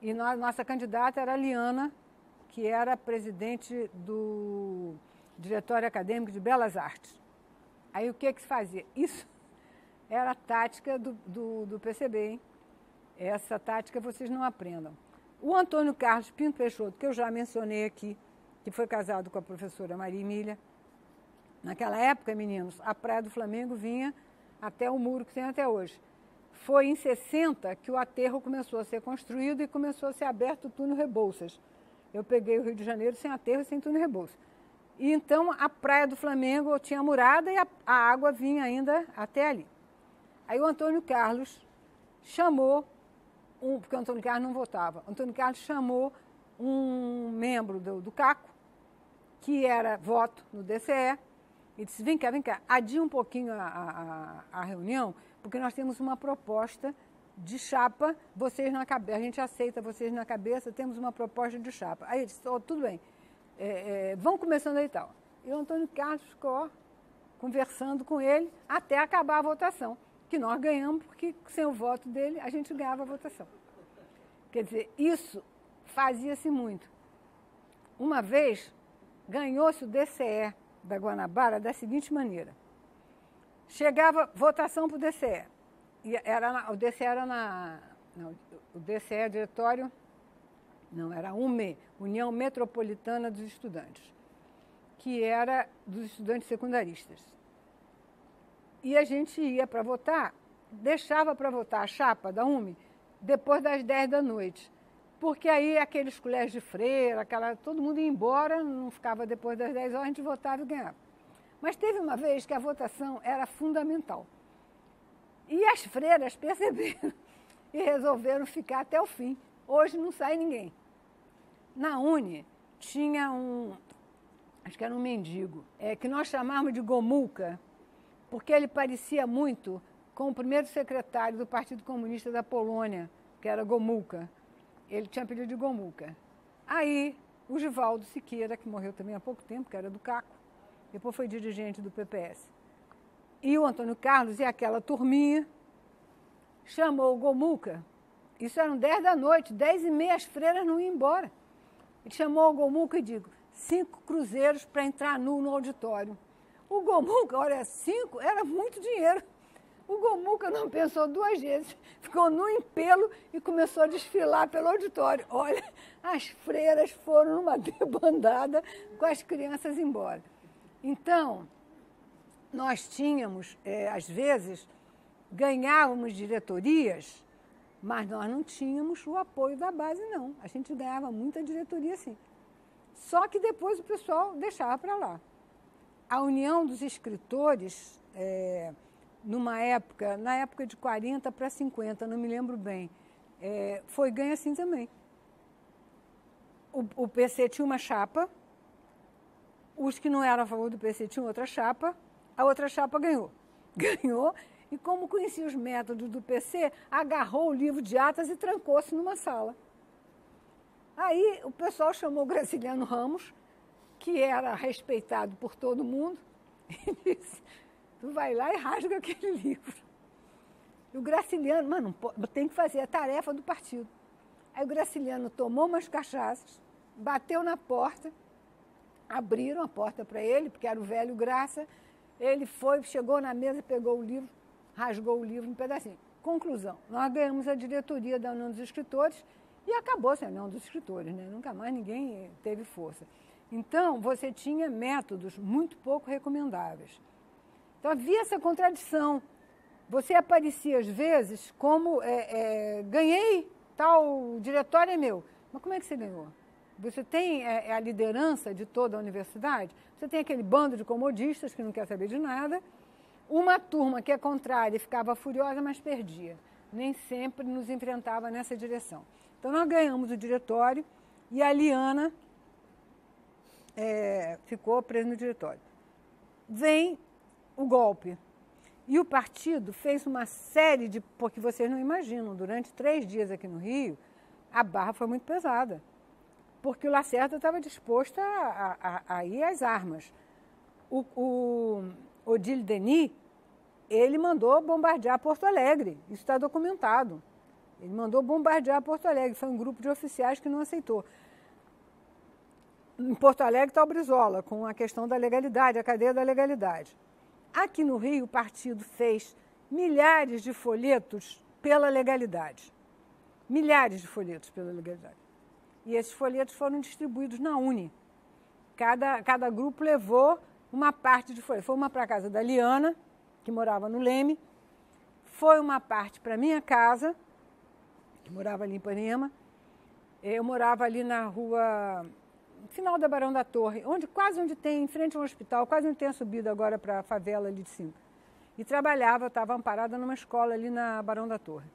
E nossa candidata era a Liana, que era presidente do Diretório Acadêmico de Belas Artes. Aí o que se fazia? Isso era a tática do PCB, hein? Essa tática vocês não aprendam. O Antônio Carlos Pinto Peixoto, que eu já mencionei aqui, que foi casado com a professora Maria Emília. Naquela época, meninos, a Praia do Flamengo vinha até o muro que tem até hoje. Foi em 60 que o aterro começou a ser construído e começou a ser aberto o túnel Rebouças. Eu peguei o Rio de Janeiro sem aterro e sem túnel Rebouças. E então a Praia do Flamengo tinha murada e a água vinha ainda até ali. Aí o Antônio Carlos chamou, porque o Antônio Carlos não votava, o Antônio Carlos chamou um membro do CACO, que era voto no DCE, e disse, vem cá, adia um pouquinho a reunião, porque nós temos uma proposta de chapa, vocês na cabeça, a gente aceita vocês na cabeça, temos uma proposta de chapa. Aí ele disse, tudo bem, vão começando aí e tal. E o Antônio Carlos ficou conversando com ele até acabar a votação, que nós ganhamos, porque sem o voto dele a gente ganhava a votação. Quer dizer, isso fazia-se muito. Uma vez, ganhou-se o DCE da Guanabara da seguinte maneira. Chegava votação para o DCE. E o DCE era o DCE diretório, não, era UME, União Metropolitana dos Estudantes, que era dos estudantes secundaristas. E a gente ia para votar, deixava para votar a chapa da UME depois das 10 da noite. Porque aí aqueles colégios de freira, todo mundo ia embora, não ficava depois das 10 horas, a gente votava e ganhava. Mas teve uma vez que a votação era fundamental. E as freiras perceberam e resolveram ficar até o fim. Hoje não sai ninguém. Na Uni tinha acho que era um mendigo, que nós chamávamos de Gomulka, porque ele parecia muito com o primeiro secretário do Partido Comunista da Polônia, que era Gomulka. Ele tinha apelido de Gomulka. Aí, o Givaldo Siqueira, que morreu também há pouco tempo, que era do CACO, depois foi dirigente do PPS. E o Antônio Carlos e aquela turminha chamou o Gomulka. Isso eram 10 da noite, 10h30 as freiras não iam embora. Ele chamou o Gomulka e digo, 5 cruzeiros para entrar no auditório. O Gomulka, olha, 5 era muito dinheiro. O Gomulka não pensou 2 vezes, ficou nu em pelo e começou a desfilar pelo auditório. Olha, as freiras foram numa debandada com as crianças embora. Então, nós tínhamos, às vezes, ganhávamos diretorias, mas nós não tínhamos o apoio da base, não. A gente ganhava muita diretoria, sim. Só que depois o pessoal deixava para lá. A União dos Escritores, na época de 40 para 50, não me lembro bem, foi ganha assim também. O PC tinha uma chapa, os que não eram a favor do PC tinham outra chapa, a outra chapa ganhou. Ganhou, e como conhecia os métodos do PC, agarrou o livro de atas e trancou-se numa sala. Aí o pessoal chamou o Graciliano Ramos, que era respeitado por todo mundo, e disse, tu vai lá e rasga aquele livro. E o Graciliano, mano, tem que fazer a tarefa do partido. Aí o Graciliano tomou umas cachaças, bateu na porta, abriram a porta para ele, porque era o velho Graça, ele foi, chegou na mesa, pegou o livro, rasgou o livro em pedacinho. Conclusão, nós ganhamos a diretoria da União dos Escritores e acabou-se a União dos Escritores, né? Nunca mais ninguém teve força. Então, você tinha métodos muito pouco recomendáveis. Então, havia essa contradição. Você aparecia, às vezes, como ganhei, tal diretório é meu. Mas como é que você ganhou? Você tem a liderança de toda a universidade, você tem aquele bando de comodistas que não quer saber de nada, uma turma que é contrária e ficava furiosa, mas perdia. Nem sempre nos enfrentava nessa direção. Então, nós ganhamos o diretório e a Liana ficou presa no diretório. Vem o golpe. E o partido fez uma série de... Porque vocês não imaginam, durante 3 dias aqui no Rio, a barra foi muito pesada. Porque o Lacerda estava disposto a ir às armas. O Odile Denis, ele mandou bombardear Porto Alegre. Isso está documentado. Ele mandou bombardear Porto Alegre. Foi um grupo de oficiais que não aceitou. Em Porto Alegre está o Brizola, com a questão da legalidade, a cadeia da legalidade. Aqui no Rio, o partido fez milhares de folhetos pela legalidade. Milhares de folhetos pela legalidade. E esses folhetos foram distribuídos na Uni. Cada grupo levou uma parte de folheto. Foi uma para a casa da Liana, que morava no Leme, foi uma parte para a minha casa, que morava ali em Ipanema. Eu morava ali na rua, no final da Barão da Torre, quase onde tem, em frente ao hospital, quase onde tem a subida agora para a favela ali de cima. E trabalhava, estava amparada numa escola ali na Barão da Torre.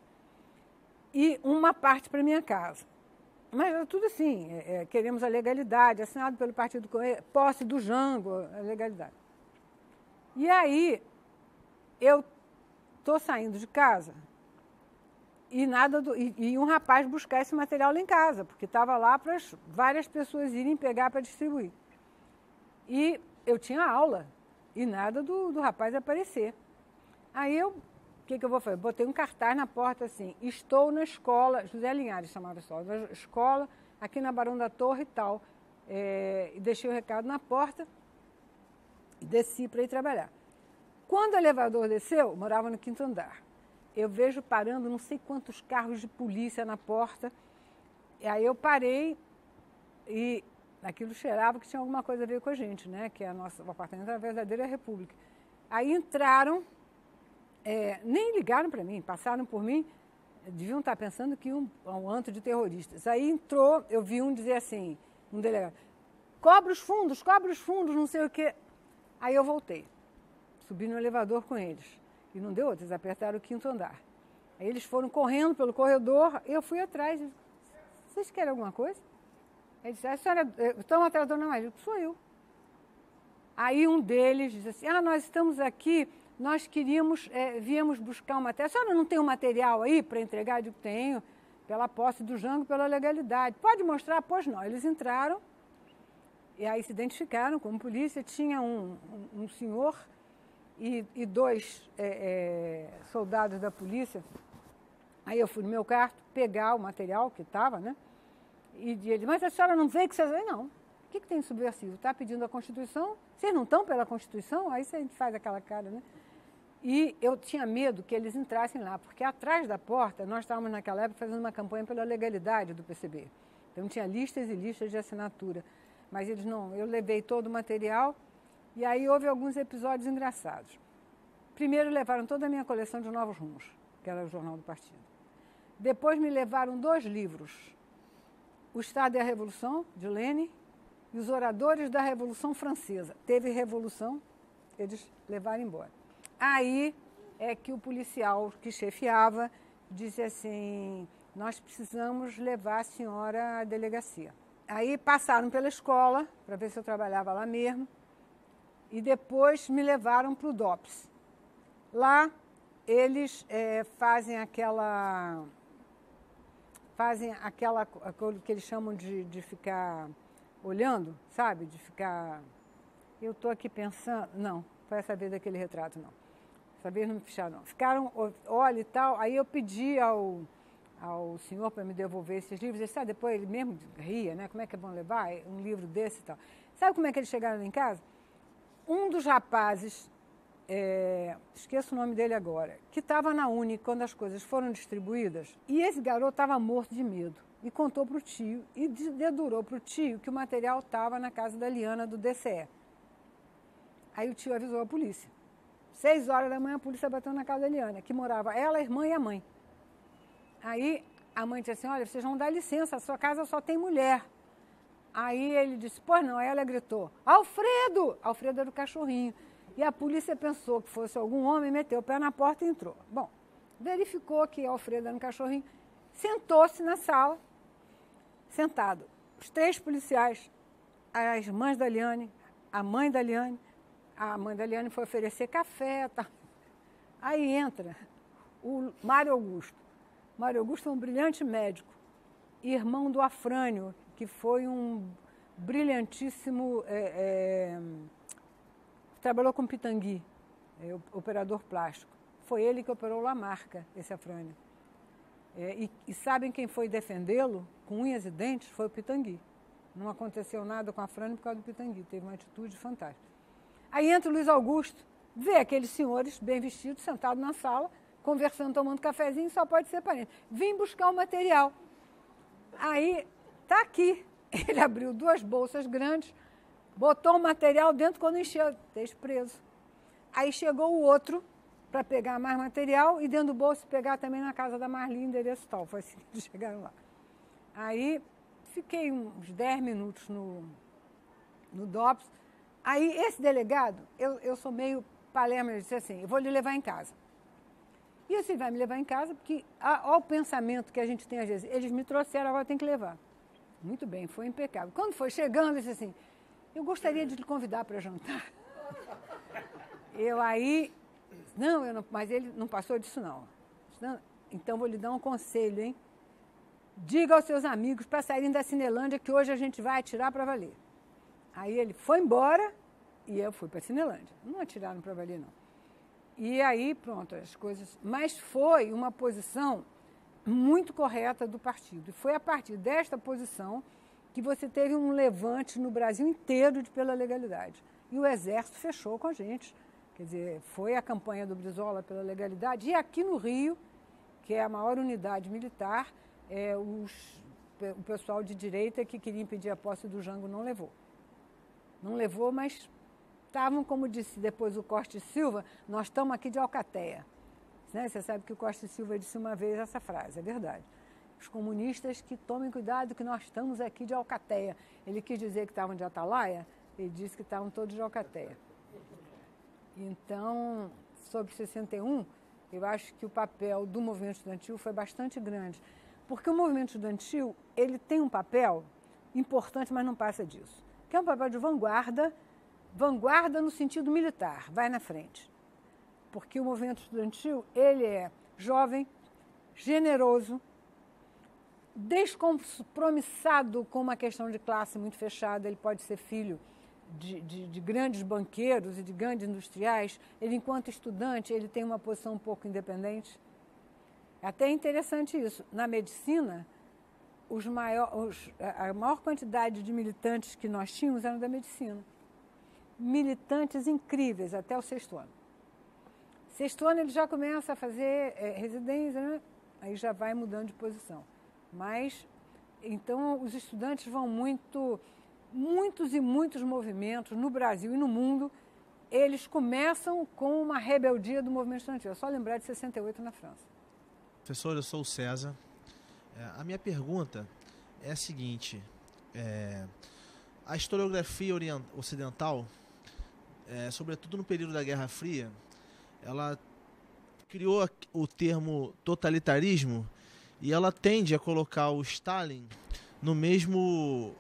E uma parte para a minha casa. Mas era tudo assim, queremos a legalidade, assinado pelo Partido Comunista, posse do Jango, a legalidade. E aí, eu estou saindo de casa e um rapaz buscar esse material lá em casa, porque estava lá para várias pessoas irem pegar para distribuir. E eu tinha aula e nada do rapaz aparecer. Aí o que eu vou fazer? Botei um cartaz na porta assim, estou na escola, José Linhares chamava só, na escola aqui na Barão da Torre e tal. E deixei o recado na porta e desci para ir trabalhar. Quando o elevador desceu, eu morava no 5º andar. Eu vejo parando não sei quantos carros de polícia na porta. E aí eu parei e aquilo cheirava que tinha alguma coisa a ver com a gente, né? Que o apartamento era a verdadeira república. Aí entraram, nem ligaram para mim, passaram por mim, deviam estar pensando que um antro de terroristas. Aí entrou, eu vi um dizer assim, um delegado, cobra os fundos, não sei o quê. Aí eu voltei, subi no elevador com eles. E não deu outro, eles apertaram o 5º andar. Aí eles foram correndo pelo corredor, eu fui atrás. Vocês querem alguma coisa? Eles disseram, a senhora, estão atrás da dona Maria? Sou eu. Aí um deles disse assim, nós estamos aqui, nós viemos buscar um material. A senhora não tem um material aí para entregar? Eu digo, tenho, pela posse do Jango, pela legalidade. Pode mostrar? Pois não. Eles entraram e aí se identificaram como polícia. Tinha um senhor e 2 soldados da polícia. Aí eu fui no meu quarto pegar o material que estava, né? E ele, mas a senhora não vê que vocês... Não. O que tem de subversivo? Está pedindo a Constituição? Vocês não estão pela Constituição? Aí você faz aquela cara, né? E eu tinha medo que eles entrassem lá, porque atrás da porta, nós estávamos naquela época fazendo uma campanha pela legalidade do PCB. Então tinha listas e listas de assinatura. Mas eles não, eu levei todo o material e aí houve alguns episódios engraçados. Primeiro levaram toda a minha coleção de Novos Rumos, que era o jornal do partido. Depois me levaram 2 livros, O Estado e a Revolução, de Lênin, e Os Oradores da Revolução Francesa. Teve revolução, eles levaram embora. Aí é que o policial que chefiava disse assim, nós precisamos levar a senhora à delegacia. Aí passaram pela escola, para ver se eu trabalhava lá mesmo, e depois me levaram para o DOPS. Lá eles fazem aquela que eles chamam de ficar olhando, sabe? De ficar... Eu estou aqui pensando... Não, foi essa vez daquele retrato, não. Essa vez não me fecharam, não. Ficaram, olha e tal, aí eu pedi ao senhor para me devolver esses livros. Ele sabe, depois ele mesmo ria, né? Como é que vão levar um livro desse e tal. Sabe como é que eles chegaram lá em casa? Um dos rapazes, esqueço o nome dele agora, que estava na Uni quando as coisas foram distribuídas, e esse garoto estava morto de medo. E contou para o tio, e dedurou para o tio que o material estava na casa da Liana, do DCE. Aí o tio avisou a polícia. 6 horas da manhã a polícia bateu na casa da Liana, que morava ela, a irmã e a mãe. Aí a mãe disse assim, olha, vocês vão dar licença, a sua casa só tem mulher. Aí ele disse, pois não, aí ela gritou, Alfredo! Alfredo era o cachorrinho. E a polícia pensou que fosse algum homem, meteu o pé na porta e entrou. Bom, verificou que Alfredo era um cachorrinho, sentou-se na sala, sentado. Os 3 policiais, as mães da Liane, a mãe da Liane, a mãe da Liane foi oferecer café, tá. Aí entra o Mário Augusto. Mário Augusto é um brilhante médico, irmão do Afrânio, que foi um brilhantíssimo... trabalhou com Pitangui, operador plástico. Foi ele que operou o Lamarca, esse Afrânio. E sabem quem foi defendê-lo com unhas e dentes? Foi o Pitangui. Não aconteceu nada com a Afrânio por causa do Pitangui, teve uma atitude fantástica. Aí entra o Luiz Augusto, vê aqueles senhores bem vestidos, sentados na sala, conversando, tomando cafezinho, só pode ser parente. Vim buscar o material. Aí está aqui. Ele abriu 2 bolsas grandes, botou o material dentro quando encheu, esteja preso. Aí chegou o outro para pegar mais material e dentro do bolso pegar também na casa da Marli, endereço tal. Foi assim que chegaram lá. Aí fiquei uns 10 minutos no DOPS. Aí esse delegado, eu sou meio Palermo, ele disse assim, eu vou lhe levar em casa. E assim, vai me levar em casa, porque olha o pensamento que a gente tem às vezes. Eles me trouxeram, agora tem que levar. Muito bem, foi impecável. Quando foi chegando, ele disse assim, eu gostaria de lhe convidar para jantar. Não, mas ele não passou disso não. Então vou lhe dar um conselho, hein? Diga aos seus amigos para saírem da Cinelândia que hoje a gente vai atirar para valer. Aí ele foi embora e eu fui para a Cinelândia. Não atiraram para valer, não. E aí, pronto, as coisas... Mas foi uma posição muito correta do partido. E foi a partir desta posição que você teve um levante no Brasil inteiro pela legalidade. E o Exército fechou com a gente. Quer dizer, foi a campanha do Brizola pela legalidade. E aqui no Rio, que é a maior unidade militar, o pessoal de direita que queria impedir a posse do Jango não levou. Não levou, mas estavam, como disse depois o Costa e Silva, nós estamos aqui de alcateia. Né? Você sabe que o Costa e Silva disse uma vez essa frase, é verdade. Os comunistas que tomem cuidado que nós estamos aqui de alcateia. Ele quis dizer que estavam de atalaia, ele disse que estavam todos de alcateia. Então, sobre 61, eu acho que o papel do movimento estudantil foi bastante grande. Porque o movimento estudantil, ele tem um papel importante, mas não passa disso. Que é um papel de vanguarda no sentido militar, vai na frente. Porque o movimento estudantil, ele é jovem, generoso, descompromissado com uma questão de classe muito fechada, ele pode ser filho de grandes banqueiros e de grandes industriais, ele, enquanto estudante, ele tem uma posição um pouco independente. É até interessante isso. Na medicina, a maior quantidade de militantes que nós tínhamos eram da medicina. Militantes incríveis, até o 6º ano. 6º ano ele já começa a fazer residência, né? Aí já vai mudando de posição. Mas, então, os estudantes vão muitos e muitos movimentos no Brasil e no mundo, eles começam com uma rebeldia do movimento estudantil. É só lembrar de 68 na França. Professor, eu sou o César. A minha pergunta é a seguinte. A historiografia ocidental, sobretudo no período da Guerra Fria, ela criou o termo totalitarismo e ela tende a colocar o Stalin no mesmo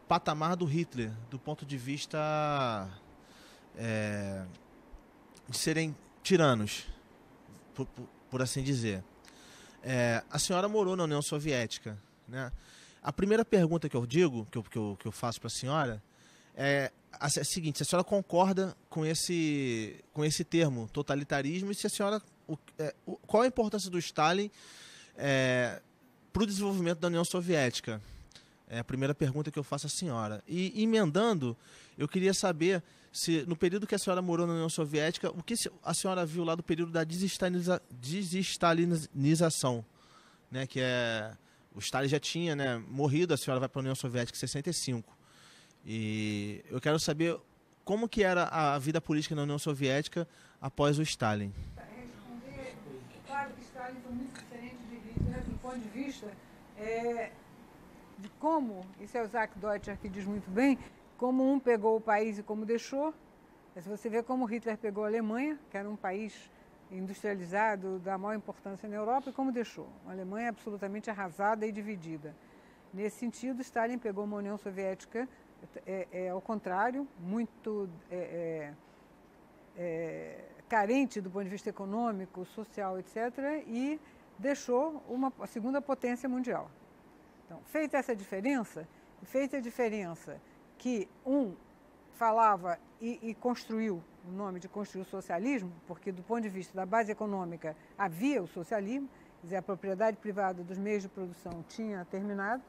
patamar do Hitler, do ponto de vista de serem tiranos, por assim dizer. A senhora morou na União Soviética, né? A primeira pergunta que eu digo, que eu faço para a senhora, é a seguinte: se a senhora concorda com esse termo, totalitarismo, e se a senhora, qual a importância do Stalin para o desenvolvimento da União Soviética? É a primeira pergunta que eu faço à senhora. E, emendando, eu queria saber se, no período que a senhora morou na União Soviética, o que a senhora viu lá do período da desestalinização, né, que o Stalin já tinha, né, morrido, a senhora vai para a União Soviética em 65. E eu quero saber como que era a vida política na União Soviética após o Stalin. Claro que Stalin foi muito diferente de Hitler do ponto de vista de como, isso é o Zach Deutscher que diz muito bem, como um pegou o país e como deixou. Se você vê como Hitler pegou a Alemanha, que era um país industrializado da maior importância na Europa, e como deixou. A Alemanha absolutamente arrasada e dividida. Nesse sentido, Stalin pegou uma União Soviética, ao contrário, muito carente do ponto de vista econômico, social, etc., e deixou a segunda potência mundial. Então, feita essa diferença, que falava e construiu, o nome de construir o socialismo, porque do ponto de vista da base econômica havia o socialismo, quer dizer, a propriedade privada dos meios de produção tinha terminado,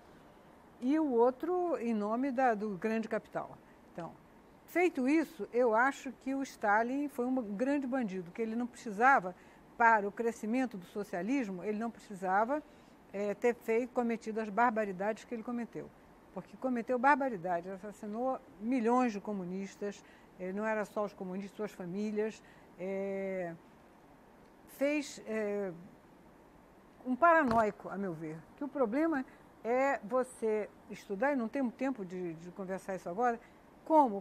e o outro em nome do grande capital. Então, feito isso, eu acho que o Stalin foi um grande bandido, que ele não precisava, para o crescimento do socialismo, ele não precisava ter cometido as barbaridades que ele cometeu. Porque cometeu barbaridade, assassinou milhões de comunistas, não era só os comunistas, suas famílias, fez um paranoico, a meu ver. Que o problema é você estudar, e não temos tempo de conversar isso agora,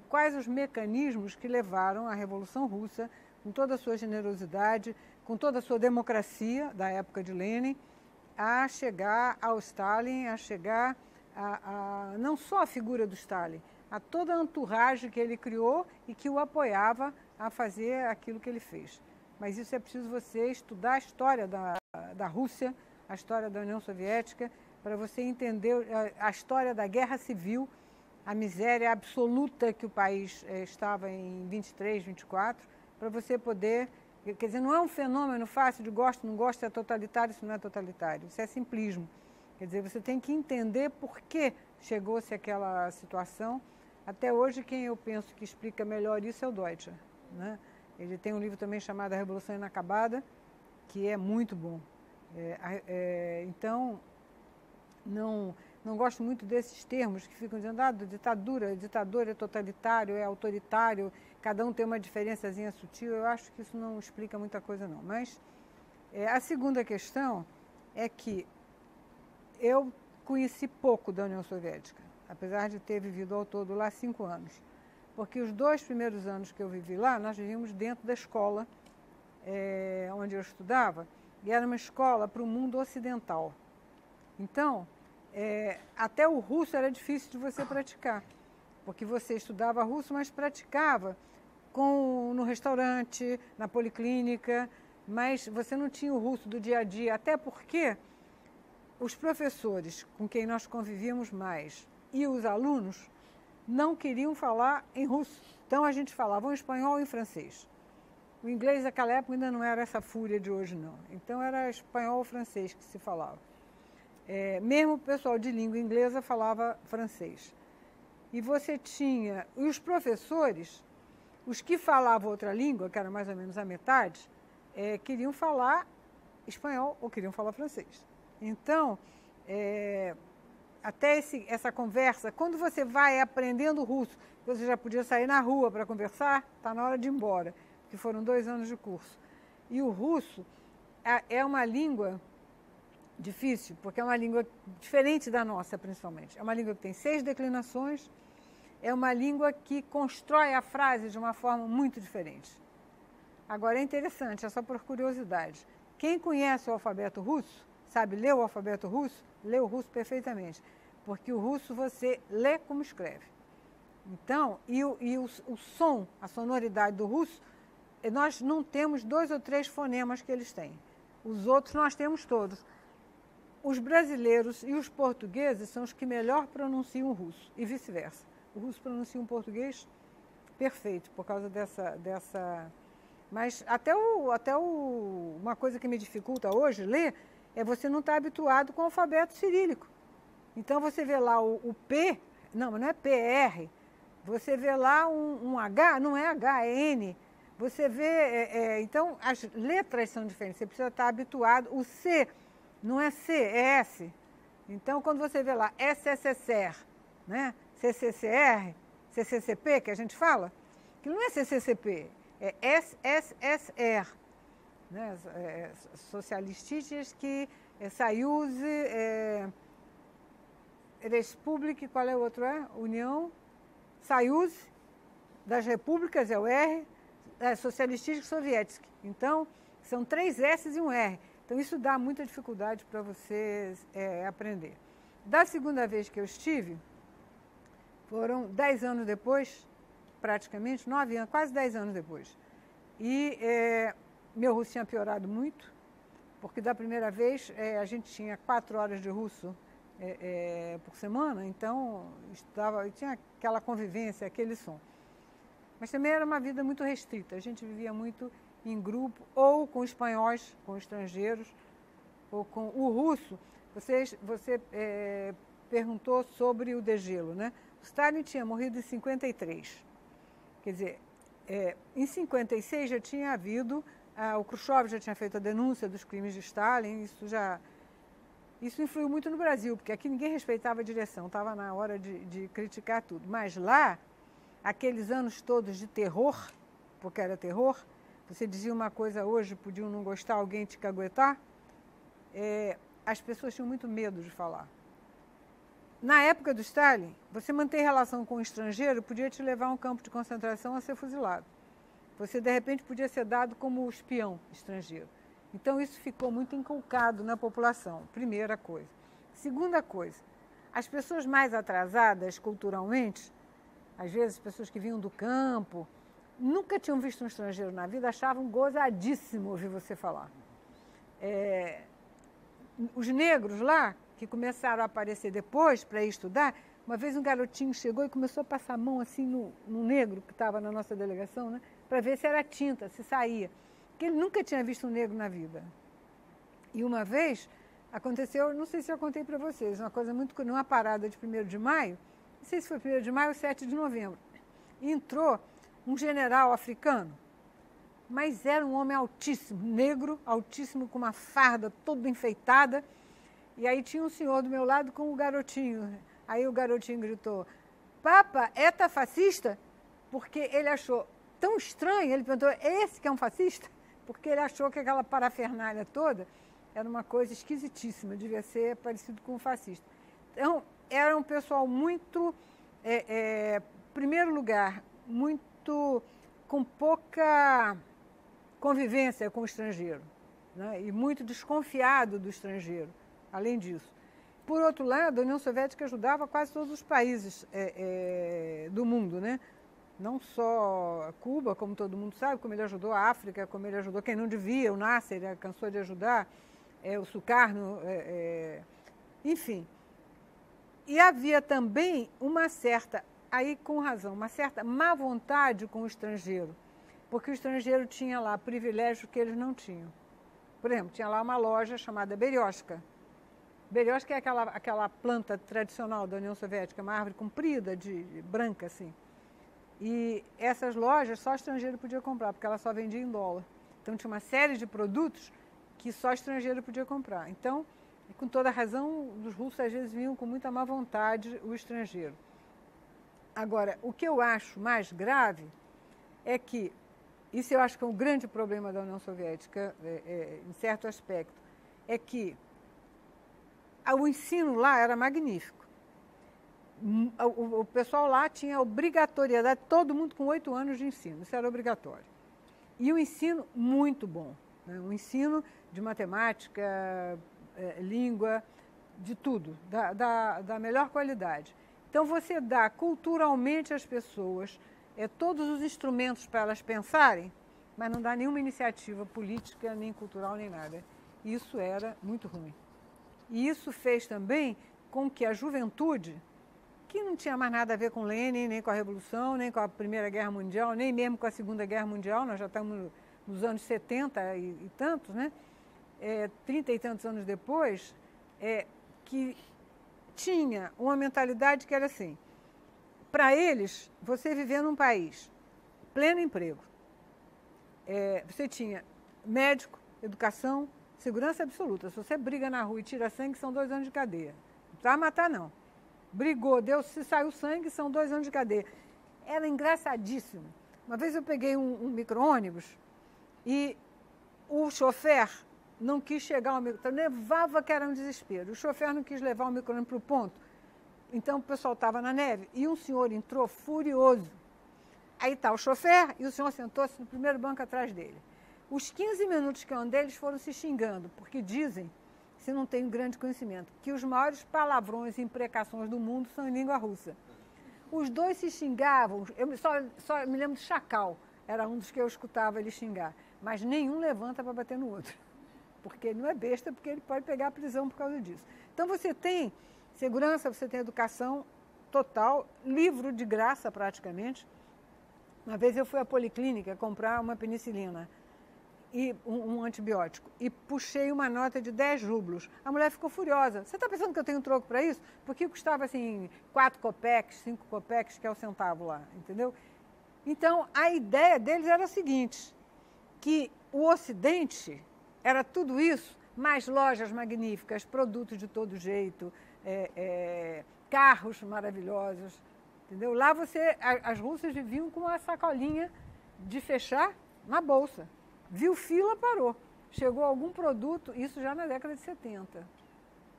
quais os mecanismos que levaram a Revolução Russa, com toda a sua generosidade, com toda a sua democracia da época de Lenin, a chegar ao Stalin, a chegar não só a figura do Stalin, a toda a entourage que ele criou e que o apoiava a fazer aquilo que ele fez. Mas isso é preciso você estudar a história da Rússia, a história da União Soviética, para você entender a história da guerra civil, a miséria absoluta que o país estava em 23, 24, para você poder... Quer dizer, não é um fenômeno fácil de gosto, não gosto, é totalitário, isso não é totalitário, isso é simplismo. Quer dizer, você tem que entender por que chegou-se àquela situação. Até hoje, quem eu penso que explica melhor isso é o Deutscher, né? Ele tem um livro também chamado A Revolução Inacabada, que é muito bom. Então, não gosto muito desses termos que ficam dizendo ditador é totalitário, é autoritário, cada um tem uma diferençazinha sutil. Eu acho que isso não explica muita coisa, não. Mas a segunda questão é que eu conheci pouco da União Soviética, apesar de ter vivido ao todo lá 5 anos. Porque os 2 primeiros anos que eu vivi lá, nós vivíamos dentro da escola onde eu estudava, e era uma escola para o mundo ocidental. Então, até o russo era difícil de você praticar, porque você estudava russo, mas praticava no restaurante, na policlínica, mas você não tinha o russo do dia a dia, até porque os professores com quem nós convivíamos mais e os alunos não queriam falar em russo. Então a gente falava em espanhol e em francês. O inglês naquela época ainda não era essa fúria de hoje, não. Então era espanhol ou francês que se falava. Mesmo o pessoal de língua inglesa falava francês. E você tinha... E os professores, os que falavam outra língua, que era mais ou menos a metade, queriam falar espanhol ou queriam falar francês. Então, até essa conversa, quando você vai aprendendo russo, você já podia sair na rua para conversar, está na hora de ir embora, porque foram 2 anos de curso. E o russo é uma língua difícil, porque é uma língua diferente da nossa, principalmente. É uma língua que tem 6 declinações, é uma língua que constrói a frase de uma forma muito diferente. Agora, é interessante, é só por curiosidade. Quem conhece o alfabeto russo, sabe ler o alfabeto russo, lê o russo perfeitamente, porque o russo você lê como escreve. Então, o som, a sonoridade do russo, nós não temos 2 ou 3 fonemas que eles têm. Os outros nós temos todos. Os brasileiros e os portugueses são os que melhor pronunciam o russo, e vice-versa. O russo pronuncia um português perfeito, por causa dessa... Mas uma coisa que me dificulta hoje ler é você não estar habituado com o alfabeto cirílico. Então você vê lá o P, não, mas não é PR. Você vê lá um H, não é H, é N. Você vê, então as letras são diferentes, você precisa estar habituado. O C não é C, é S. Então quando você vê lá SSSR, né? CCCR, CCCP, que a gente fala, que não é CCCP, é SSSR, né? Socialistischski Soyuz Respublik, qual é o outro? União Soyuz das Repúblicas, é o R, Socialistischski Soviétiski. Então, são 3 S e um R. Então, isso dá muita dificuldade para você aprender. Da segunda vez que eu estive, foram 10 anos depois, praticamente, 9 anos, quase 10 anos depois. E meu russo tinha piorado muito, porque da primeira vez a gente tinha 4 horas de russo por semana, então tinha aquela convivência, aquele som. Mas também era uma vida muito restrita, a gente vivia muito em grupo, ou com espanhóis, com estrangeiros, ou com o russo. Você perguntou sobre o degelo, né? O Stalin tinha morrido em 53. Quer dizer, em 56 já tinha havido, o Khrushchev já tinha feito a denúncia dos crimes de Stalin, isso já... Isso influiu muito no Brasil, porque aqui ninguém respeitava a direção, estava na hora de criticar tudo. Mas lá, aqueles anos todos de terror, porque era terror, você dizia uma coisa hoje, podiam não gostar, alguém te caguetar, as pessoas tinham muito medo de falar. Na época do Stalin, você manter relação com o estrangeiro podia te levar a um campo de concentração a ser fuzilado. Você, de repente, podia ser dado como espião estrangeiro. Então, isso ficou muito inculcado na população, primeira coisa. Segunda coisa, as pessoas mais atrasadas culturalmente, às vezes pessoas que vinham do campo, nunca tinham visto um estrangeiro na vida, achavam gozadíssimo ouvir você falar. Os negros lá, que começaram a aparecer depois para ir estudar, uma vez um garotinho chegou e começou a passar a mão assim no negro que estava na nossa delegação, né, para ver se era tinta, se saía. Porque ele nunca tinha visto um negro na vida. E uma vez aconteceu, não sei se eu contei para vocês, uma coisa muito, numa parada de 1º de maio, não sei se foi 1º de maio ou 7 de novembro, entrou um general africano, mas era um homem altíssimo, negro, altíssimo, com uma farda toda enfeitada, e aí tinha um senhor do meu lado com o garotinho. Aí o garotinho gritou, Papa, eta fascista? Porque ele achou tão estranho, ele perguntou, esse que é um fascista? Porque ele achou que aquela parafernália toda era uma coisa esquisitíssima, devia ser parecido com um fascista. Então, era um pessoal muito, primeiro lugar, muito com pouca convivência com o estrangeiro, né? E muito desconfiado do estrangeiro, além disso. Por outro lado, a União Soviética ajudava quase todos os países do mundo, né? Não só Cuba, como todo mundo sabe, como ele ajudou a África, como ele ajudou quem não devia, o Nasser cansou de ajudar, o Sukarno, enfim. E havia também uma certa, aí com razão, uma certa má vontade com o estrangeiro, porque o estrangeiro tinha lá privilégios que eles não tinham. Por exemplo, tinha lá uma loja chamada Berioshka. Berioshka é aquela planta tradicional da União Soviética, uma árvore comprida, branca assim. E essas lojas só estrangeiro podia comprar, porque ela só vendia em dólar. Então tinha uma série de produtos que só estrangeiro podia comprar. Então, com toda razão, os russos às vezes vinham com muita má vontade o estrangeiro. Agora, o que eu acho mais grave é que, isso eu acho que é um grande problema da União Soviética, em certo aspecto, é que o ensino lá era magnífico. O pessoal lá tinha obrigatoriedade, todo mundo com 8 anos de ensino, isso era obrigatório. E o ensino muito bom, né? Um ensino de matemática, língua, de tudo, da melhor qualidade. Então você dá culturalmente às pessoas todos os instrumentos para elas pensarem, mas não dá nenhuma iniciativa política, nem cultural, nem nada. Isso era muito ruim. E isso fez também com que a juventude, que não tinha mais nada a ver com Lenin, nem com a Revolução, nem com a Primeira Guerra Mundial, nem mesmo com a Segunda Guerra Mundial, nós já estamos nos anos 70 e tantos, né? 30 e tantos anos depois, que tinha uma mentalidade que era assim, para eles, você viver num país, pleno emprego, você tinha médico, educação, segurança absoluta. Se você briga na rua e tira sangue, são 2 anos de cadeia. Não precisa matar, não. Brigou, se saiu sangue, são 2 anos de cadeia. Era engraçadíssimo. Uma vez eu peguei um micro-ônibus e o chofer não quis chegar ao micro-ônibus. Nevava que era um desespero. O chofer não quis levar o micro-ônibus para o ponto. Então o pessoal estava na neve e um senhor entrou furioso. Aí está o chofer e o senhor sentou-se no primeiro banco atrás dele. Os 15 minutos que eu andei, eles foram se xingando, porque dizem, se não tem grande conhecimento, que os maiores palavrões e imprecações do mundo são em língua russa. Os dois se xingavam, eu só me lembro de Chacal, era um dos que eu escutava ele xingar, mas nenhum levanta para bater no outro, porque ele não é besta, porque ele pode pegar a prisão por causa disso. Então você tem segurança, você tem educação total, livro de graça praticamente. Uma vez eu fui à policlínica comprar uma penicilina e um antibiótico, e puxei uma nota de 10 rublos. A mulher ficou furiosa. Você está pensando que eu tenho troco para isso? Porque custava assim 4 copeques, 5 copeques, que é o centavo lá, entendeu? Então, a ideia deles era a seguinte, que o Ocidente era tudo isso mais lojas magníficas, produtos de todo jeito, carros maravilhosos, entendeu? Lá as russas viviam com uma sacolinha de fechar na bolsa. Viu fila, parou. Chegou algum produto, isso já na década de 70,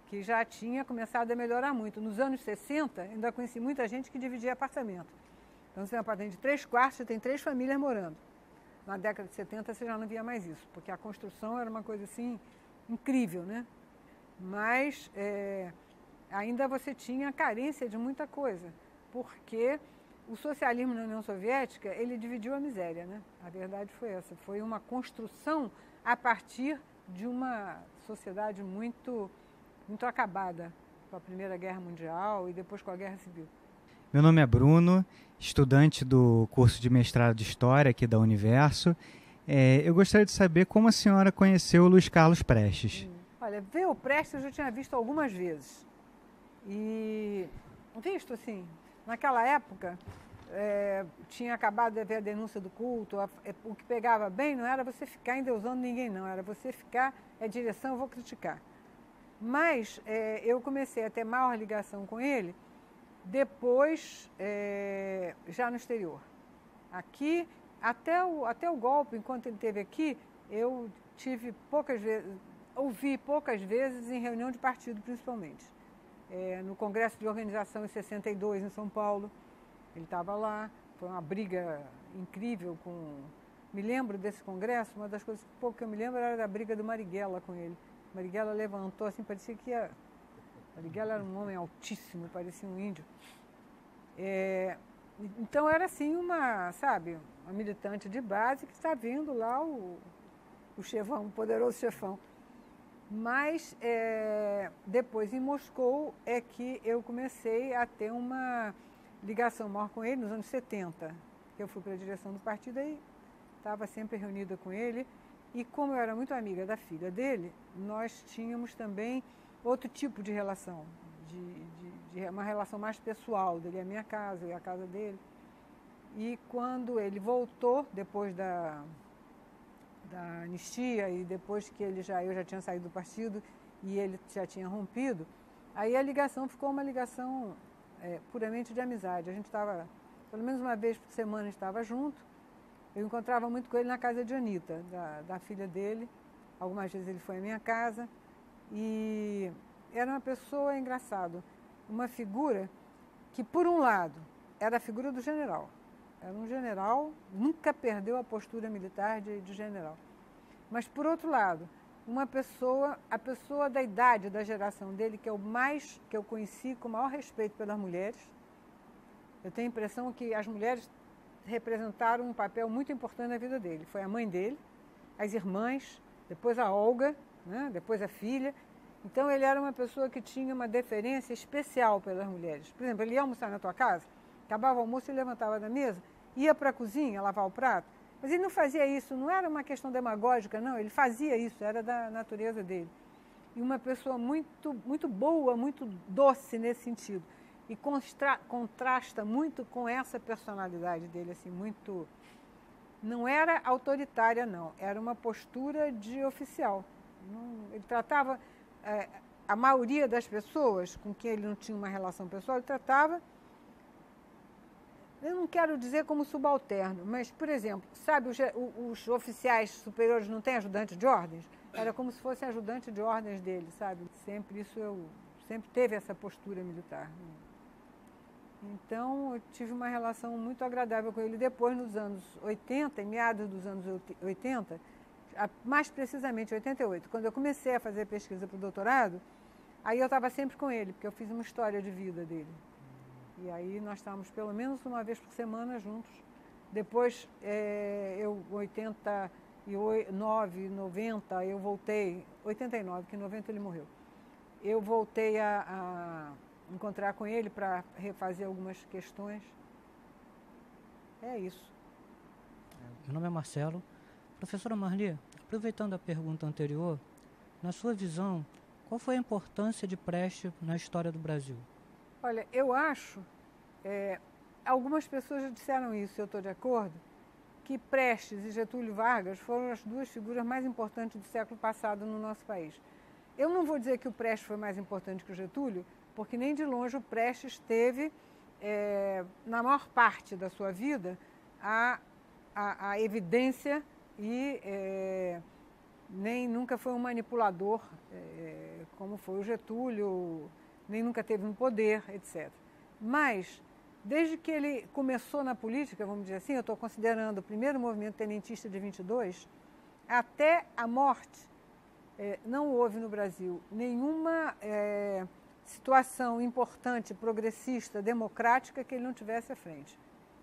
que já tinha começado a melhorar muito. Nos anos 60, ainda conheci muita gente que dividia apartamento. Então, você tem um apartamento de 3 quartos, você tem 3 famílias morando. Na década de 70, você já não via mais isso, porque a construção era uma coisa assim incrível, né? Mas ainda você tinha carência de muita coisa, porque o socialismo na União Soviética, ele dividiu a miséria, né? A verdade foi essa, foi uma construção a partir de uma sociedade muito acabada com a Primeira Guerra Mundial e depois com a Guerra Civil. Meu nome é Bruno, estudante do curso de mestrado de História aqui da Universo. Eu gostaria de saber como a senhora conheceu o Luiz Carlos Prestes. Olha, ver o Prestes eu já tinha visto algumas vezes. E visto assim, naquela época, tinha acabado de haver a denúncia do culto. O que pegava bem não era você ficar endeusando ninguém, não. Era você ficar, direção, eu vou criticar. Mas eu comecei a ter maior ligação com ele depois, já no exterior. Aqui, até o golpe, enquanto ele esteve aqui, eu tive poucas vezes, ouvi poucas vezes em reunião de partido, principalmente. No Congresso de Organização em 62, em São Paulo, ele estava lá, foi uma briga incrível com... Me lembro desse congresso, uma das coisas pouco que eu me lembro era da briga do Marighella com ele. Marighella levantou assim, parecia que ia... Marighella era um homem altíssimo, parecia um índio. Então era assim uma militante de base que está vendo lá o chefão, o poderoso chefão. Mas depois em Moscou é que eu comecei a ter uma ligação maior com ele nos anos 70. Eu fui para a direção do partido e estava sempre reunida com ele. E como eu era muito amiga da filha dele, nós tínhamos também outro tipo de relação, uma relação mais pessoal, dele à minha casa e à casa dele. E quando ele voltou, depois da anistia e depois que eu já tinha saído do partido e ele já tinha rompido, aí a ligação ficou uma ligação puramente de amizade. A gente estava, pelo menos uma vez por semana, a gente estava junto. Eu encontrava muito com ele na casa de Anitta, da filha dele. Algumas vezes ele foi à minha casa. E era uma pessoa, engraçado, uma figura que, por um lado, era a figura do general. Era um general, nunca perdeu a postura militar de general. Mas, por outro lado, a pessoa da idade, da geração dele, que eu conheci com o maior respeito pelas mulheres. Eu tenho a impressão que as mulheres representaram um papel muito importante na vida dele. Foi a mãe dele, as irmãs, depois a Olga, né? Depois a filha. Então ele era uma pessoa que tinha uma deferência especial pelas mulheres. Por exemplo, ele ia almoçar na tua casa, acabava o almoço, ele levantava da mesa, ia para a cozinha lavar o prato, mas ele não fazia isso, não era uma questão demagógica, não, ele fazia isso, era da natureza dele. E uma pessoa muito, muito boa, muito doce nesse sentido. E contrasta muito com essa personalidade dele, assim, muito... Não era autoritária, não, era uma postura de oficial. Ele tratava a maioria das pessoas com quem ele não tinha uma relação pessoal, ele tratava, eu não quero dizer como subalterno, mas, por exemplo, sabe, os oficiais superiores não têm ajudante de ordens? Era como se fosse ajudante de ordens dele, sabe? Sempre teve essa postura militar. Então, eu tive uma relação muito agradável com ele. Depois, nos anos 80, em meados dos anos 80, mais precisamente 88, quando eu comecei a fazer pesquisa para o doutorado, aí eu estava sempre com ele, porque eu fiz uma história de vida dele. E aí nós estávamos pelo menos uma vez por semana juntos. Depois, 89, 90, eu voltei, 89, que em 90 ele morreu. Eu voltei a encontrar com ele para refazer algumas questões. É isso. Meu nome é Marcelo. Professora Marli, aproveitando a pergunta anterior, na sua visão, qual foi a importância de Prestes na história do Brasil? Olha, eu acho, algumas pessoas já disseram isso, eu estou de acordo, que Prestes e Getúlio Vargas foram as duas figuras mais importantes do século passado no nosso país. Eu não vou dizer que o Prestes foi mais importante que o Getúlio, porque nem de longe o Prestes teve, na maior parte da sua vida, a evidência e nem nunca foi um manipulador, como foi o Getúlio, nem nunca teve um poder, etc. Mas, desde que ele começou na política, vamos dizer assim, eu estou considerando o primeiro movimento tenentista de 22, até a morte, não houve no Brasil nenhuma situação importante, progressista, democrática, que ele não tivesse à frente,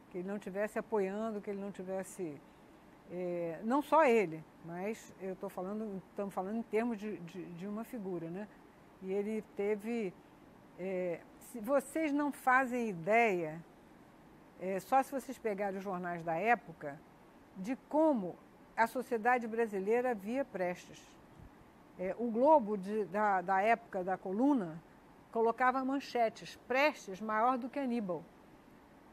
que ele não tivesse apoiando, que ele não tivesse... não só ele, mas estamos falando em termos de uma figura, né? E ele teve... se vocês não fazem ideia, só se vocês pegarem os jornais da época, de como a sociedade brasileira via Prestes. O Globo da época da coluna colocava manchetes, Prestes maior do que Aníbal.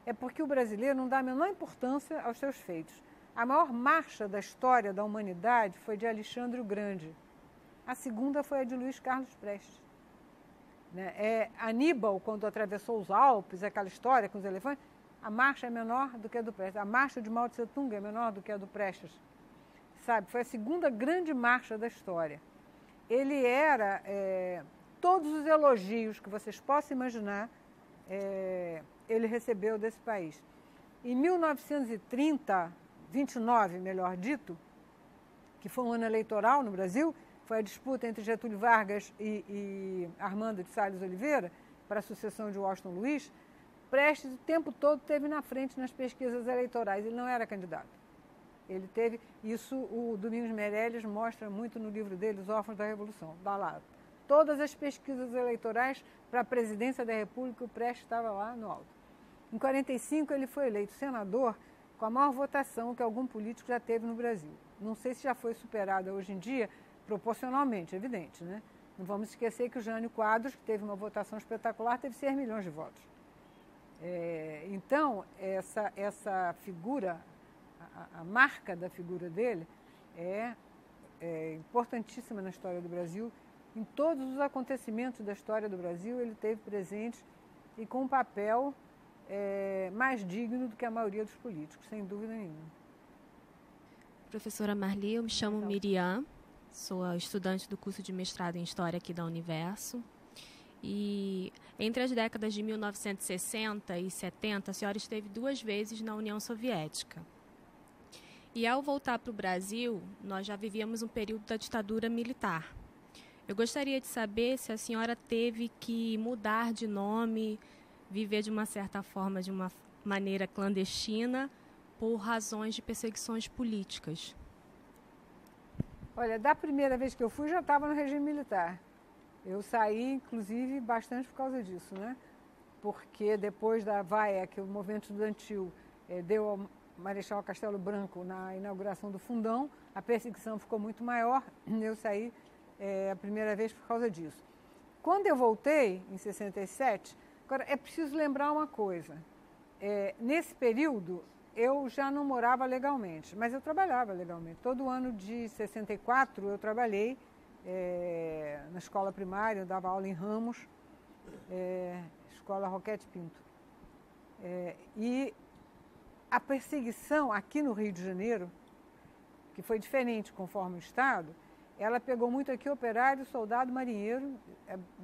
É porque o brasileiro não dá a menor importância aos seus feitos. A maior marcha da história da humanidade foi de Alexandre o Grande. A segunda foi a de Luiz Carlos Prestes. Aníbal, quando atravessou os Alpes, aquela história com os elefantes, a marcha é menor do que a do Prestes. A marcha de Mao Tse Tung é menor do que a do Prestes. Sabe? Foi a segunda grande marcha da história. Ele era... todos os elogios que vocês possam imaginar, ele recebeu desse país. Em 1930, 29, melhor dito, que foi um ano eleitoral no Brasil, foi a disputa entre Getúlio Vargas e Armando de Salles Oliveira para a sucessão de Washington Luiz, Prestes o tempo todo esteve na frente nas pesquisas eleitorais, ele não era candidato. Ele teve, isso o Domingos Meirelles mostra muito no livro dele, Os Órfãos da Revolução, dá lá. Todas as pesquisas eleitorais para a presidência da República, o Prestes estava lá no alto. Em 45 ele foi eleito senador com a maior votação que algum político já teve no Brasil. Não sei se já foi superada hoje em dia, proporcionalmente, evidente, né? Não vamos esquecer que o Jânio Quadros, que teve uma votação espetacular, teve 6 milhões de votos. Então, essa figura, a marca da figura dele é importantíssima na história do Brasil. Em todos os acontecimentos da história do Brasil, ele esteve presente e com um papel mais digno do que a maioria dos políticos, sem dúvida nenhuma. Professora Marli, eu me chamo Miriam, sou estudante do curso de mestrado em História aqui da Universo. E entre as décadas de 1960 e 70, a senhora esteve 2 vezes na União Soviética. E ao voltar para o Brasil, nós já vivíamos um período da ditadura militar. Eu gostaria de saber se a senhora teve que mudar de nome, viver de uma certa forma, de uma maneira clandestina, por razões de perseguições políticas. Olha, da primeira vez que eu fui, já estava no regime militar. Eu saí, inclusive, bastante por causa disso, né? Porque depois da vaia que o movimento estudantil deu ao Marechal Castelo Branco na inauguração do Fundão, a perseguição ficou muito maior, eu saí a primeira vez por causa disso. Quando eu voltei, em 67, agora é preciso lembrar uma coisa, nesse período eu já não morava legalmente, mas eu trabalhava legalmente. Todo ano de 64 eu trabalhei na escola primária, eu dava aula em Ramos, escola Roquete Pinto. E a perseguição aqui no Rio de Janeiro, que foi diferente conforme o Estado, ela pegou muito aqui operário, soldado, marinheiro,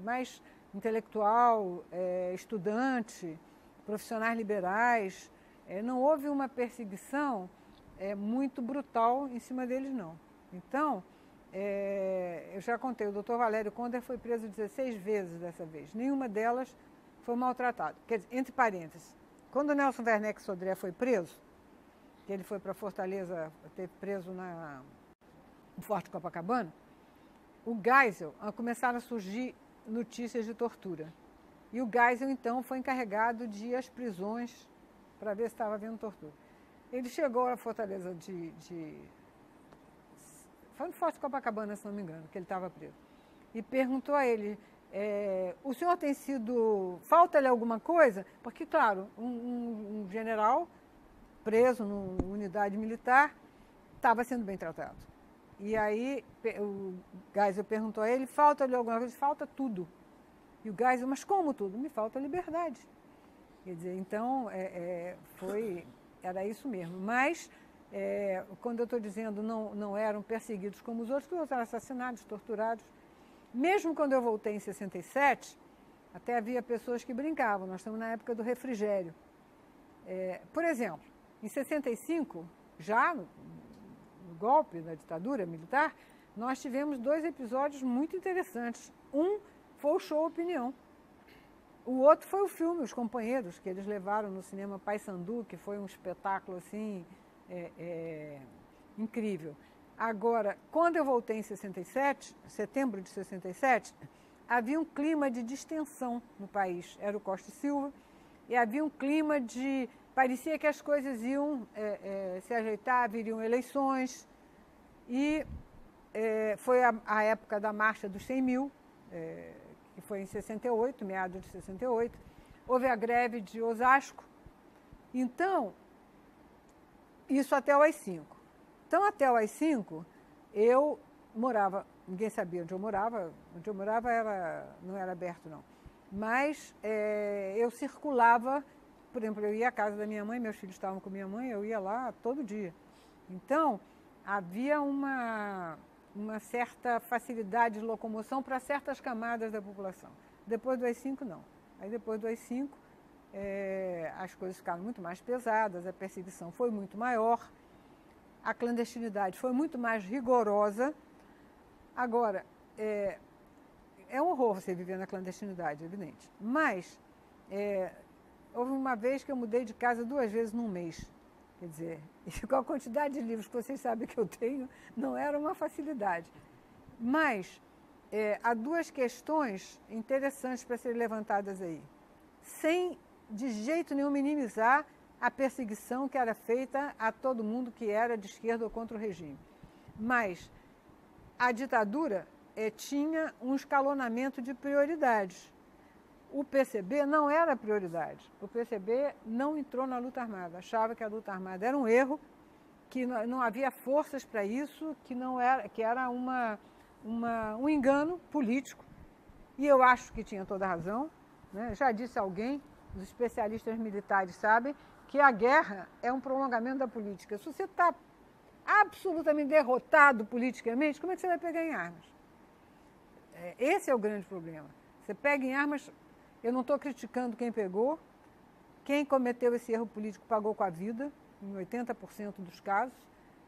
mais intelectual, estudante, profissionais liberais. Não houve uma perseguição muito brutal em cima deles, não. Então, eu já contei, o doutor Valério Conder foi preso 16 vezes dessa vez. Nenhuma delas foi maltratada. Quer dizer, entre parênteses, quando o Nelson Werneck Sodré foi preso, que ele foi para Fortaleza, teve preso no Forte Copacabana, o Geisel, começaram a surgir notícias de tortura. E o Geisel, então, foi encarregado de ir às prisões para ver se estava havendo tortura. Ele chegou à Fortaleza foi no Forte Copacabana, se não me engano, que ele estava preso. E perguntou a ele, o senhor tem sido... falta-lhe alguma coisa? Porque, claro, um general preso numa unidade militar, estava sendo bem tratado. E aí o Geisel perguntou a ele, falta-lhe alguma coisa? Falta tudo. E o Geisel, mas como tudo? Me falta liberdade. Quer dizer, então, era isso mesmo. Mas, quando eu estou dizendo não eram perseguidos como os outros eram assassinados, torturados. Mesmo quando eu voltei em 67, até havia pessoas que brincavam. Nós estamos na época do refrigério. Por exemplo, em 65, já no golpe da ditadura militar, nós tivemos 2 episódios muito interessantes. Um foi o show Opinião. O outro foi o filme Os Companheiros, que eles levaram no cinema Paissandu, que foi um espetáculo assim incrível. Agora, quando eu voltei em 67, setembro de 67, havia um clima de distensão no país. Era o Costa e Silva, e havia um clima de... Parecia que as coisas iam se ajeitar, viriam eleições, e foi a época da Marcha dos 100 mil, que foi em 68, meados de 68. Houve a greve de Osasco. Então, isso até o AI-5. Então, até o AI-5, eu morava, ninguém sabia onde eu morava não era aberto, não. Mas eu circulava, por exemplo, eu ia à casa da minha mãe, meus filhos estavam com minha mãe, eu ia lá todo dia. Então, havia uma certa facilidade de locomoção para certas camadas da população. Depois do AI-5, não. Aí depois do AI-5, as coisas ficaram muito mais pesadas, a perseguição foi muito maior, a clandestinidade foi muito mais rigorosa. Agora, é um horror você viver na clandestinidade, é evidente. Mas, houve uma vez que eu mudei de casa 2 vezes num mês. Quer dizer, com a quantidade de livros que vocês sabem que eu tenho, não era uma facilidade. Mas há 2 questões interessantes para serem levantadas aí, sem de jeito nenhum minimizar a perseguição que era feita a todo mundo que era de esquerda ou contra o regime. Mas a ditadura tinha um escalonamento de prioridades. O PCB não era prioridade. O PCB não entrou na luta armada. Achava que a luta armada era um erro, que não havia forças para isso, que era um engano político. E eu acho que tinha toda a razão, né? Já disse alguém, os especialistas militares sabem, que a guerra é um prolongamento da política. Se você está absolutamente derrotado politicamente, como é que você vai pegar em armas? Esse é o grande problema. Você pega em armas... Eu não estou criticando quem pegou. Quem cometeu esse erro político pagou com a vida, em 80% dos casos,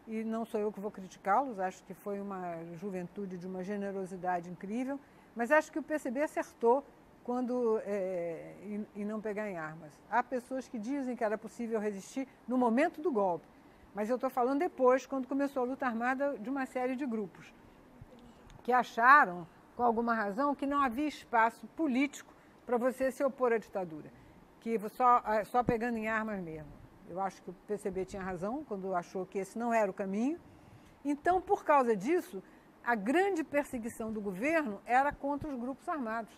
e não sou eu que vou criticá-los, acho que foi uma juventude de uma generosidade incrível, mas acho que o PCB acertou quando em não pegar em armas. Há pessoas que dizem que era possível resistir no momento do golpe, mas eu estou falando depois, quando começou a luta armada de uma série de grupos, que acharam, com alguma razão, que não havia espaço político para você se opor à ditadura, que só pegando em armas mesmo. Eu acho que o PCB tinha razão quando achou que esse não era o caminho. Então, por causa disso, a grande perseguição do governo era contra os grupos armados.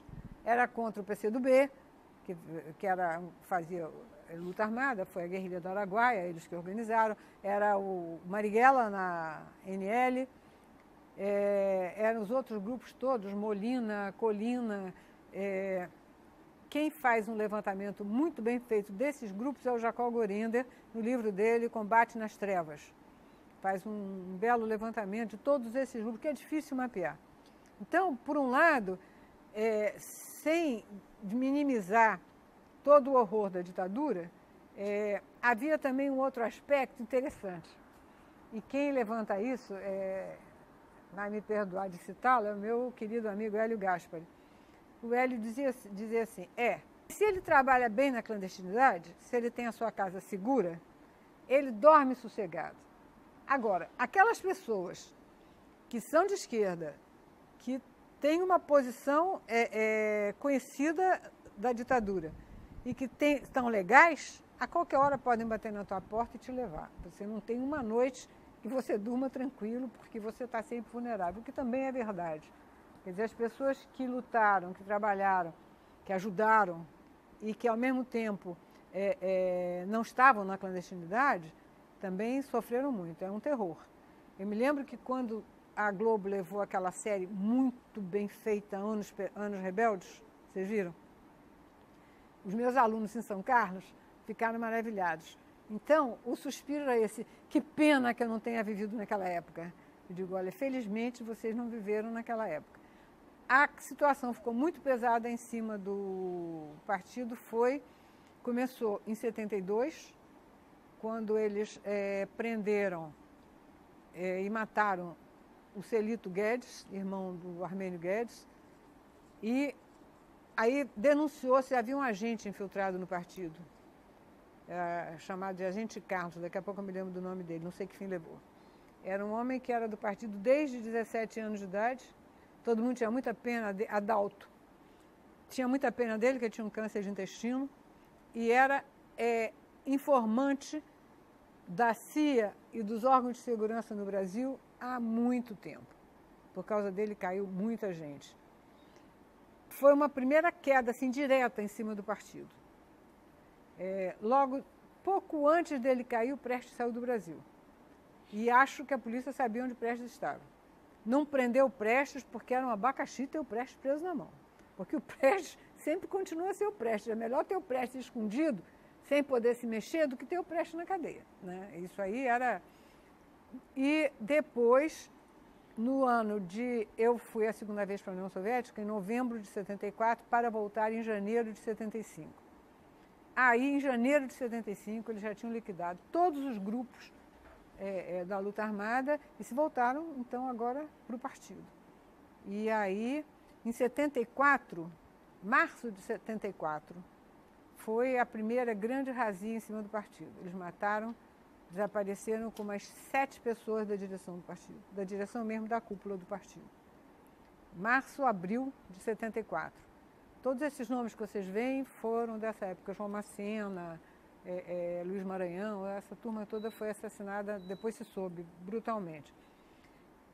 Era contra o PCdoB, que fazia luta armada, foi a guerrilha do Araguaia, eles que organizaram, era o Marighella na NL, eram os outros grupos todos, Molina, Colina. Quem faz um levantamento muito bem feito desses grupos é o Jacob Gorinder, no livro dele, Combate nas Trevas. Faz um belo levantamento de todos esses grupos, que é difícil mapear. Então, por um lado, sem minimizar todo o horror da ditadura, havia também um outro aspecto interessante. E quem levanta isso, vai me perdoar de citá-lo, é o meu querido amigo Hélio Gaspari. O Hélio dizia assim, se ele trabalha bem na clandestinidade, se ele tem a sua casa segura, ele dorme sossegado. Agora, aquelas pessoas que são de esquerda, que têm uma posição conhecida da ditadura e que estão legais, a qualquer hora podem bater na tua porta e te levar. Você não tem uma noite que você durma tranquilo, porque você está sempre vulnerável, o que também é verdade. Quer dizer, as pessoas que lutaram, que trabalharam, que ajudaram e que, ao mesmo tempo, não estavam na clandestinidade também sofreram muito, é um terror. Eu me lembro que quando a Globo levou aquela série muito bem feita, Anos Rebeldes, vocês viram? Os meus alunos em São Carlos ficaram maravilhados. Então, o suspiro era esse, que pena que eu não tenha vivido naquela época. Eu digo, olha, felizmente vocês não viveram naquela época. A situação ficou muito pesada em cima do partido, começou em 72, quando eles prenderam e mataram o Celito Guedes, irmão do Armênio Guedes, e aí denunciou-se, havia um agente infiltrado no partido, chamado de agente Carlos, daqui a pouco eu me lembro do nome dele, não sei que fim levou. Era um homem que era do partido desde 17 anos de idade, todo mundo tinha muita pena, Adalto, tinha muita pena dele, que ele tinha um câncer de intestino, e era informante da CIA e dos órgãos de segurança no Brasil há muito tempo. Por causa dele caiu muita gente. Foi uma primeira queda assim, direta em cima do partido. Logo, pouco antes dele cair, o Prestes saiu do Brasil. E acho que a polícia sabia onde o Prestes estava. Não prendeu o Prestes porque era um abacaxi ter o Prestes preso na mão. Porque o Prestes sempre continua a ser o Prestes. É melhor ter o Prestes escondido, sem poder se mexer, do que ter o Prestes na cadeia, né? Isso aí era... E depois, no ano de... Eu fui a segunda vez para a União Soviética, em novembro de 74, para voltar em janeiro de 75. Aí, em janeiro de 75, eles já tinham liquidado todos os grupos da luta armada e se voltaram, então, agora para o partido. E aí, em 74, março de 74, foi a primeira grande razia em cima do partido. Eles mataram, desapareceram com umas 7 pessoas da direção do partido, da direção mesmo da cúpula do partido. Março, abril de 74. Todos esses nomes que vocês veem foram dessa época. João Macena, Luiz Maranhão, essa turma toda foi assassinada, depois se soube, brutalmente.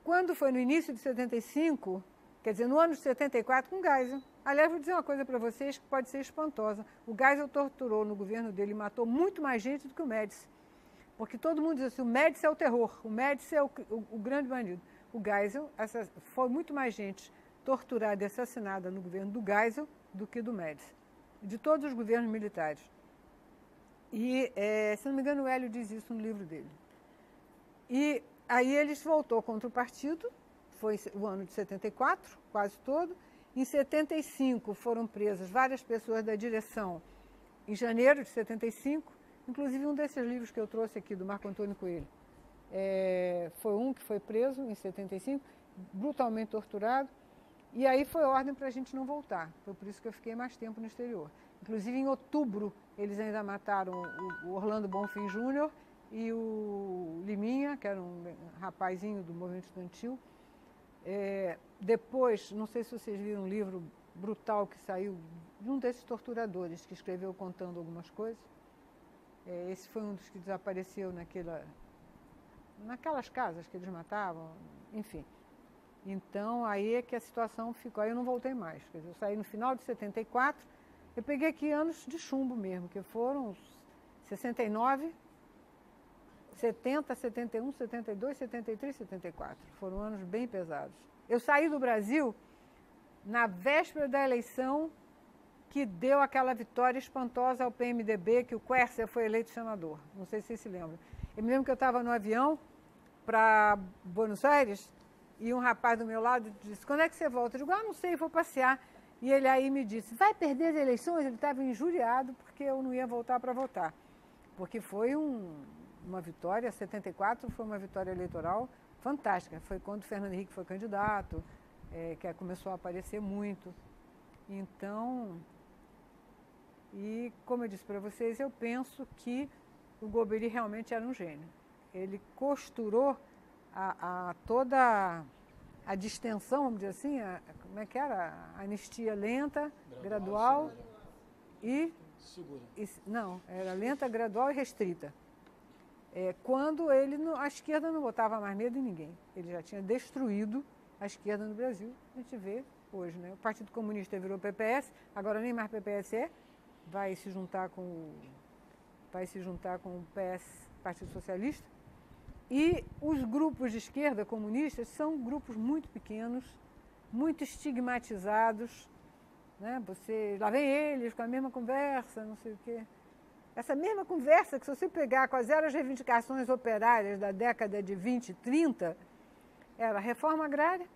Quando foi no início de 75, quer dizer, no ano de 74, com Geisel. Aliás, vou dizer uma coisa para vocês que pode ser espantosa. O Geisel torturou no governo dele e matou muito mais gente do que o Médici. Porque todo mundo diz assim, o Médici é o terror, o Médici é o grande bandido. O Geisel, foi muito mais gente torturada e assassinada no governo do Geisel do que do Médici. De todos os governos militares. E, se não me engano, o Hélio diz isso no livro dele. E aí eles voltou contra o partido, foi o ano de 74, quase todo. Em 75 foram presas várias pessoas da direção, em janeiro de 75, inclusive um desses livros que eu trouxe aqui, do Marco Antônio Coelho. Foi um que foi preso em 75, brutalmente torturado, e aí foi ordem para a gente não voltar. Foi por isso que eu fiquei mais tempo no exterior. Inclusive, em outubro, eles ainda mataram o Orlando Bonfim Júnior e o Liminha, que era um rapazinho do movimento estudantil. Depois, não sei se vocês viram um livro brutal que saiu de um desses torturadores que escreveu contando algumas coisas. Esse foi um dos que desapareceu naquelas casas que eles matavam, enfim. Então, aí é que a situação ficou. Aí eu não voltei mais. Quer dizer, eu saí no final de 74, eu peguei aqui anos de chumbo mesmo, que foram 69, 70, 71, 72, 73, 74. Foram anos bem pesados. Eu saí do Brasil na véspera da eleição que deu aquela vitória espantosa ao PMDB, que o Quércia foi eleito senador. Não sei se vocês se lembram. Eu me lembro que eu estava no avião para Buenos Aires e um rapaz do meu lado disse, quando é que você volta? Eu digo, não sei, vou passear. E ele aí me disse, vai perder as eleições? Ele estava injuriado porque eu não ia voltar para votar. Porque foi uma vitória, 74 foi uma vitória eleitoral fantástica. Foi quando o Fernando Henrique foi candidato, que começou a aparecer muito. Então, e como eu disse para vocês, eu penso que o Golbery realmente era um gênio. Ele costurou toda a distensão, vamos dizer assim, como é que era? A anistia lenta, gradual e... Segura. Não, era lenta, gradual e restrita. Quando a esquerda não botava mais medo em ninguém. Ele já tinha destruído a esquerda no Brasil. A gente vê hoje, né? O Partido Comunista virou PPS, agora nem mais PPS vai se juntar com vai se juntar com o PS, Partido Socialista, e os grupos de esquerda comunistas são grupos muito pequenos, muito estigmatizados, né? Lá vem eles com a mesma conversa, não sei o quê. Essa mesma conversa que se você pegar quais eram as reivindicações operárias da década de 20 e 30, era reforma agrária,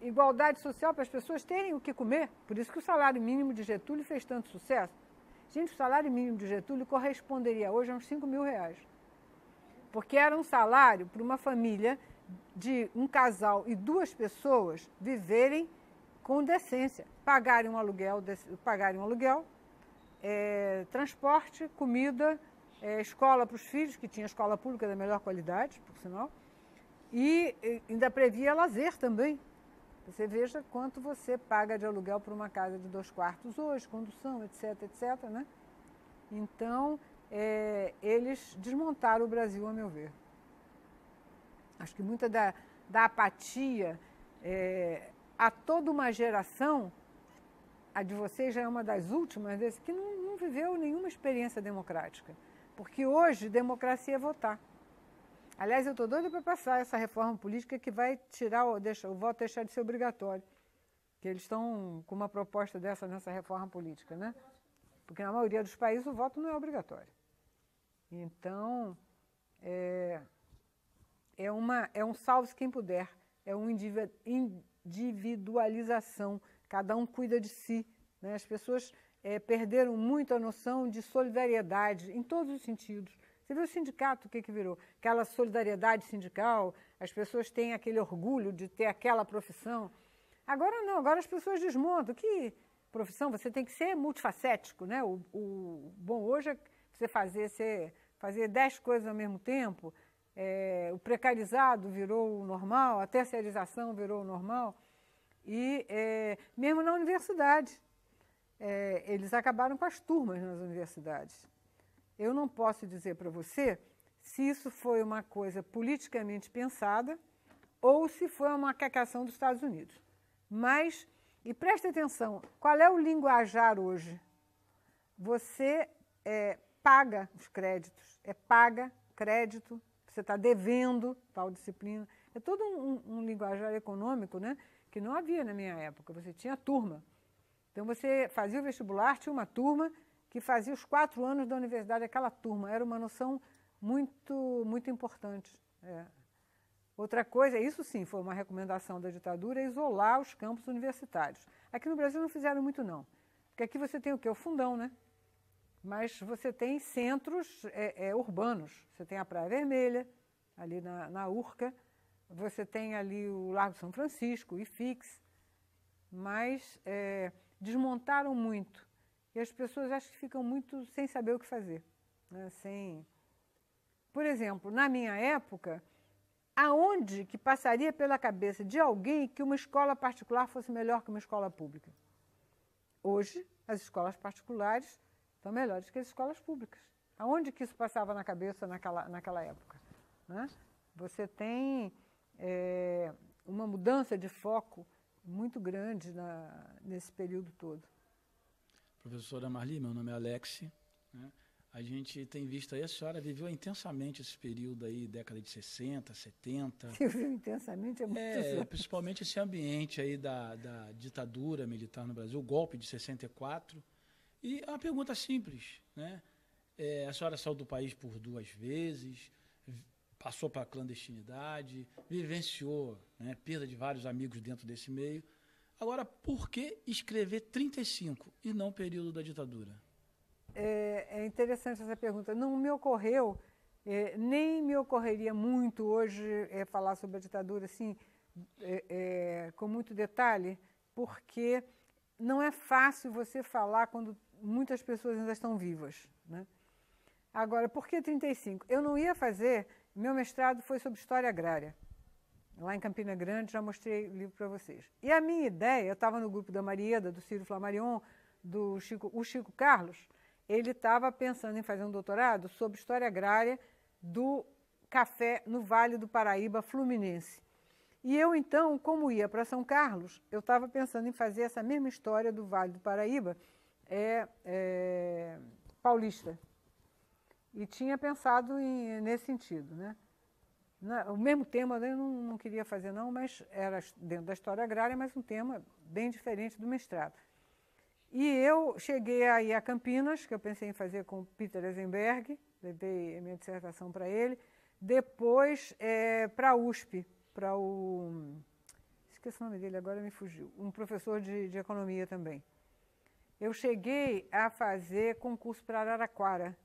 igualdade social para as pessoas terem o que comer. Por isso que o salário mínimo de Getúlio fez tanto sucesso. Gente, o salário mínimo de Getúlio corresponderia hoje a uns 5 mil reais. Porque era um salário para uma família de um casal e 2 pessoas viverem com decência. Pagarem um aluguel, transporte, comida, escola para os filhos, que tinha escola pública da melhor qualidade, por sinal, e ainda previa lazer também. Você veja quanto você paga de aluguel por uma casa de 2 quartos hoje, condução, etc, etc, né? Então, eles desmontaram o Brasil, a meu ver. Acho que muita da apatia a toda uma geração, a de vocês já é uma das últimas, que não viveu nenhuma experiência democrática. Porque hoje, democracia é votar. Aliás, eu estou doida para passar essa reforma política que vai tirar o voto deixar de ser obrigatório. Que eles estão com uma proposta nessa reforma política, né? Porque na maioria dos países o voto não é obrigatório. Então, é um salve-se quem puder, é uma individualização, cada um cuida de si, né? As pessoas perderam muito a noção de solidariedade em todos os sentidos. Você viu o sindicato, o que virou? Aquela solidariedade sindical, as pessoas têm aquele orgulho de ter aquela profissão. Agora não, agora as pessoas desmontam. Que profissão? Você tem que ser multifacético, né? O bom hoje é você fazer 10 coisas ao mesmo tempo. O precarizado virou o normal, a terceirização virou o normal. E mesmo na universidade, eles acabaram com as turmas nas universidades. Eu não posso dizer para você se isso foi uma coisa politicamente pensada ou se foi uma macacação dos Estados Unidos. Mas, e preste atenção, qual é o linguajar hoje? Você paga os créditos, paga crédito, você está devendo tal disciplina. É todo um linguajar econômico, né, que não havia na minha época. Você tinha turma. Então, você fazia o vestibular, tinha uma turma que fazia os 4 anos da universidade, aquela turma. Era uma noção muito, muito importante. Outra coisa, isso sim foi uma recomendação da ditadura, isolar os campos universitários. Aqui no Brasil não fizeram muito, não. Porque aqui você tem o quê? O Fundão, né? Mas você tem centros urbanos. Você tem a Praia Vermelha, ali na Urca. Você tem ali o Largo São Francisco, o IFIX. Mas desmontaram muito. E as pessoas acho que ficam muito sem saber o que fazer. Né? Por exemplo, na minha época, aonde que passaria pela cabeça de alguém que uma escola particular fosse melhor que uma escola pública? Hoje, as escolas particulares são melhores que as escolas públicas. Aonde que isso passava na cabeça naquela época? Né? Você tem uma mudança de foco muito grande nesse período todo. Professora Marli, meu nome é Alex, né? A gente tem visto aí, a senhora viveu intensamente esse período aí, década de 60, 70. Viveu intensamente, é muito principalmente esse ambiente aí da ditadura militar no Brasil, o golpe de 64. E é uma pergunta simples, né? A senhora saiu do país por 2 vezes, passou para a clandestinidade, vivenciou, né, perda de vários amigos dentro desse meio. Agora, por que escrever 35 e não período da ditadura? É interessante essa pergunta. Não me ocorreu, nem me ocorreria muito hoje falar sobre a ditadura assim, com muito detalhe, porque não é fácil você falar quando muitas pessoas ainda estão vivas, né? Agora, por que 35? Eu não ia fazer, meu mestrado foi sobre história agrária. Lá em Campina Grande, já mostrei o livro para vocês. E a minha ideia, eu estava no grupo da Marieda, do Ciro Flammarion, o Chico Carlos, ele estava pensando em fazer um doutorado sobre história agrária do café no Vale do Paraíba Fluminense. E eu, então, como ia para São Carlos, eu estava pensando em fazer essa mesma história do Vale do Paraíba paulista. E tinha pensado nesse sentido, né? O mesmo tema eu não queria fazer, não, mas era dentro da história agrária, mas um tema bem diferente do mestrado. E eu cheguei aí a Campinas, que eu pensei em fazer com Peter Eisenberg, levei a minha dissertação para ele. Depois, para a USP, para o... esqueci o nome dele, agora me fugiu. Um professor de economia também. Eu cheguei a fazer concurso para Araraquara,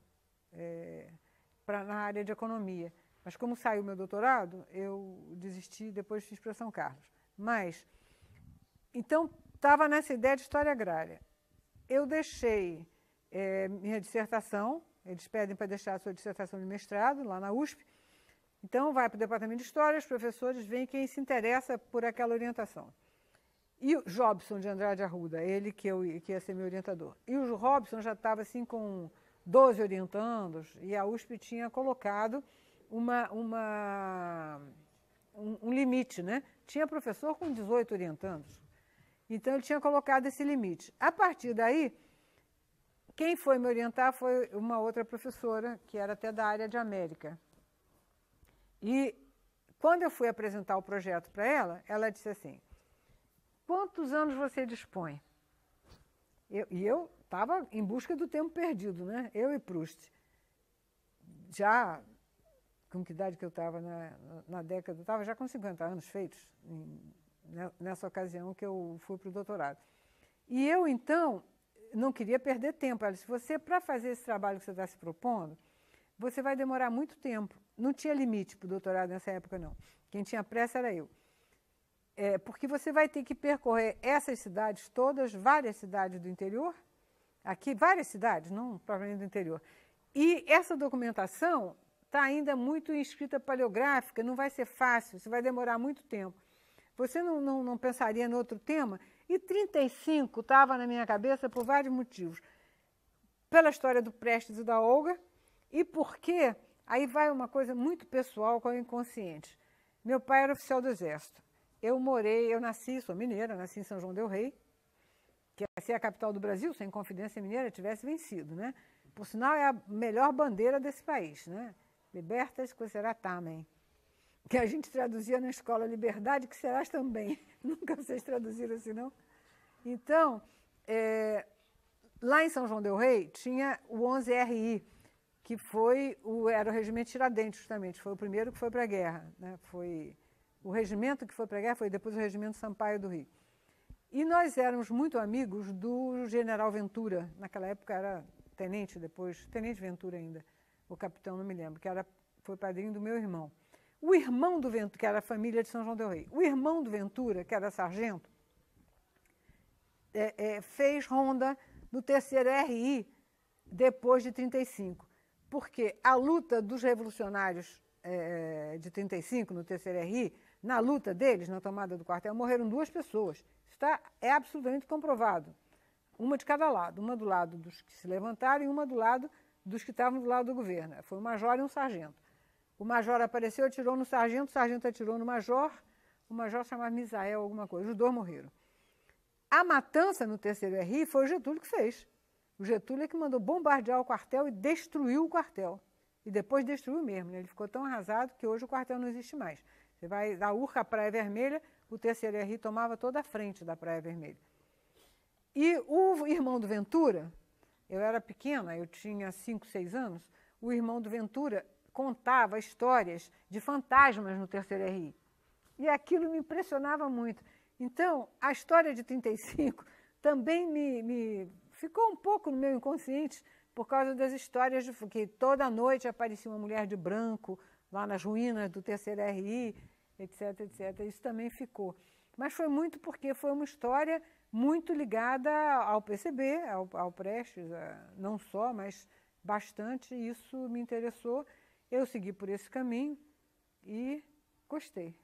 na área de economia. Mas como saiu meu doutorado, eu desisti, depois fiz para São Carlos. Mas, então, estava nessa ideia de história agrária. Eu deixei minha dissertação, eles pedem para deixar a sua dissertação de mestrado, lá na USP. Então, vai para o departamento de história, os professores veem quem se interessa por aquela orientação. E o Jobson de Andrade Arruda, ele que ia ser meu orientador. E o Robson já estava assim com 12 orientandos, e a USP tinha colocado um limite, né? Tinha professor com 18 orientandos. Então, ele tinha colocado esse limite. A partir daí, quem foi me orientar foi uma outra professora, que era até da área de América. E, quando eu fui apresentar o projeto para ela, ela disse assim, quantos anos você dispõe? Eu estava em busca do tempo perdido, né? Eu e Proust. Já, com que idade que eu estava na década? Eu estava já com 50 anos feitos, nessa ocasião que eu fui para o doutorado. E eu, então, não queria perder tempo. Ela disse, você, para fazer esse trabalho que você está se propondo, você vai demorar muito tempo. Não tinha limite para o doutorado nessa época, não. Quem tinha pressa era eu. Porque você vai ter que percorrer essas cidades todas, várias cidades do interior, aqui, várias cidades, não provavelmente do interior. E essa documentação está ainda muito em escrita paleográfica, não vai ser fácil, isso vai demorar muito tempo. Você não pensaria em outro tema? E 35 estava na minha cabeça por vários motivos. Pela história do Prestes e da Olga, e porque, aí vai uma coisa muito pessoal com o inconsciente. Meu pai era oficial do Exército. Eu nasci, sou mineira, nasci em São João del Rei, que se a capital do Brasil, se a Inconfidência Mineira tivesse vencido, né? Por sinal, é a melhor bandeira desse país, né? Libertas que será também. Que a gente traduzia na escola, liberdade que serás também. Nunca vocês traduziram assim, não? Então, lá em São João del Rei, tinha o 11RI, que era o regimento Tiradentes, justamente. Foi o primeiro que foi para a guerra, né? Foi o regimento que foi para a guerra, foi depois o regimento Sampaio do Rio. E nós éramos muito amigos do general Ventura, naquela época era tenente, depois, tenente Ventura ainda, o capitão, não me lembro, foi padrinho do meu irmão. O irmão do Ventura, que era a família de São João del Rei, o irmão do Ventura, que era sargento, fez ronda no 3º RI depois de 35, porque a luta dos revolucionários de 35, no 3º RI, na luta deles, na tomada do quartel, morreram 2 pessoas. Isso é absolutamente comprovado. Uma de cada lado. Uma do lado dos que se levantaram e uma do lado dos que estavam do lado do governo. Foi um major e um sargento. O major apareceu, atirou no sargento, o sargento atirou no major, o major chamava Misael, alguma coisa. Os 2 morreram. A matança no 3º RI foi o Getúlio que fez. O Getúlio é que mandou bombardear o quartel e destruiu o quartel. E depois destruiu mesmo, né? Ele ficou tão arrasado que hoje o quartel não existe mais. Você vai da Urca à Praia Vermelha, o 3º RI tomava toda a frente da Praia Vermelha. E o irmão do Ventura, eu era pequena, eu tinha 5, 6 anos, o irmão do Ventura contava histórias de fantasmas no 3º RI. E aquilo me impressionava muito. Então, a história de 35 também me ficou um pouco no meu inconsciente por causa das histórias de que toda noite aparecia uma mulher de branco lá nas ruínas do 3º RI, etc, etc. Isso também ficou. Mas foi muito porque foi uma história muito ligada ao PCB, ao Prestes, não só, mas bastante. Isso me interessou. Eu segui por esse caminho e gostei.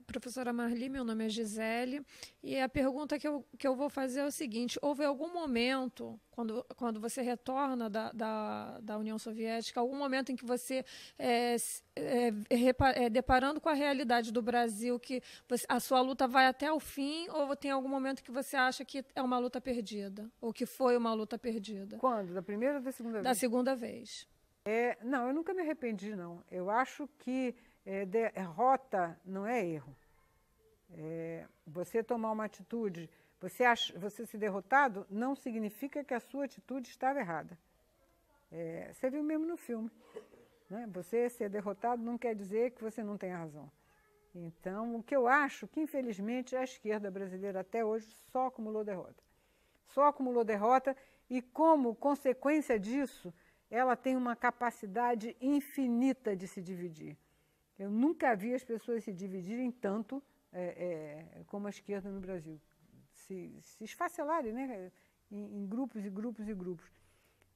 Professora Marli, meu nome é Gisele, e a pergunta que eu vou fazer é o seguinte: houve algum momento, quando você retorna da União Soviética, algum momento em que você, deparando com a realidade do Brasil, que a sua luta vai até o fim, ou tem algum momento que você acha que é uma luta perdida, ou que foi uma luta perdida? Quando? Da primeira ou da segunda vez? Da segunda vez. Não, eu nunca me arrependi, não. Eu acho que derrota não é erro. Você tomar uma atitude, você ser derrotado, não significa que a sua atitude estava errada. Você viu mesmo no filme, né? Você ser derrotado não quer dizer que você não tem razão. Então, o que eu acho que, infelizmente, a esquerda brasileira até hoje só acumulou derrota. Só acumulou derrota e, como consequência disso, ela tem uma capacidade infinita de se dividir. Eu nunca vi as pessoas se dividirem tanto como a esquerda no Brasil. Se esfacelarem, né, em grupos e grupos e grupos.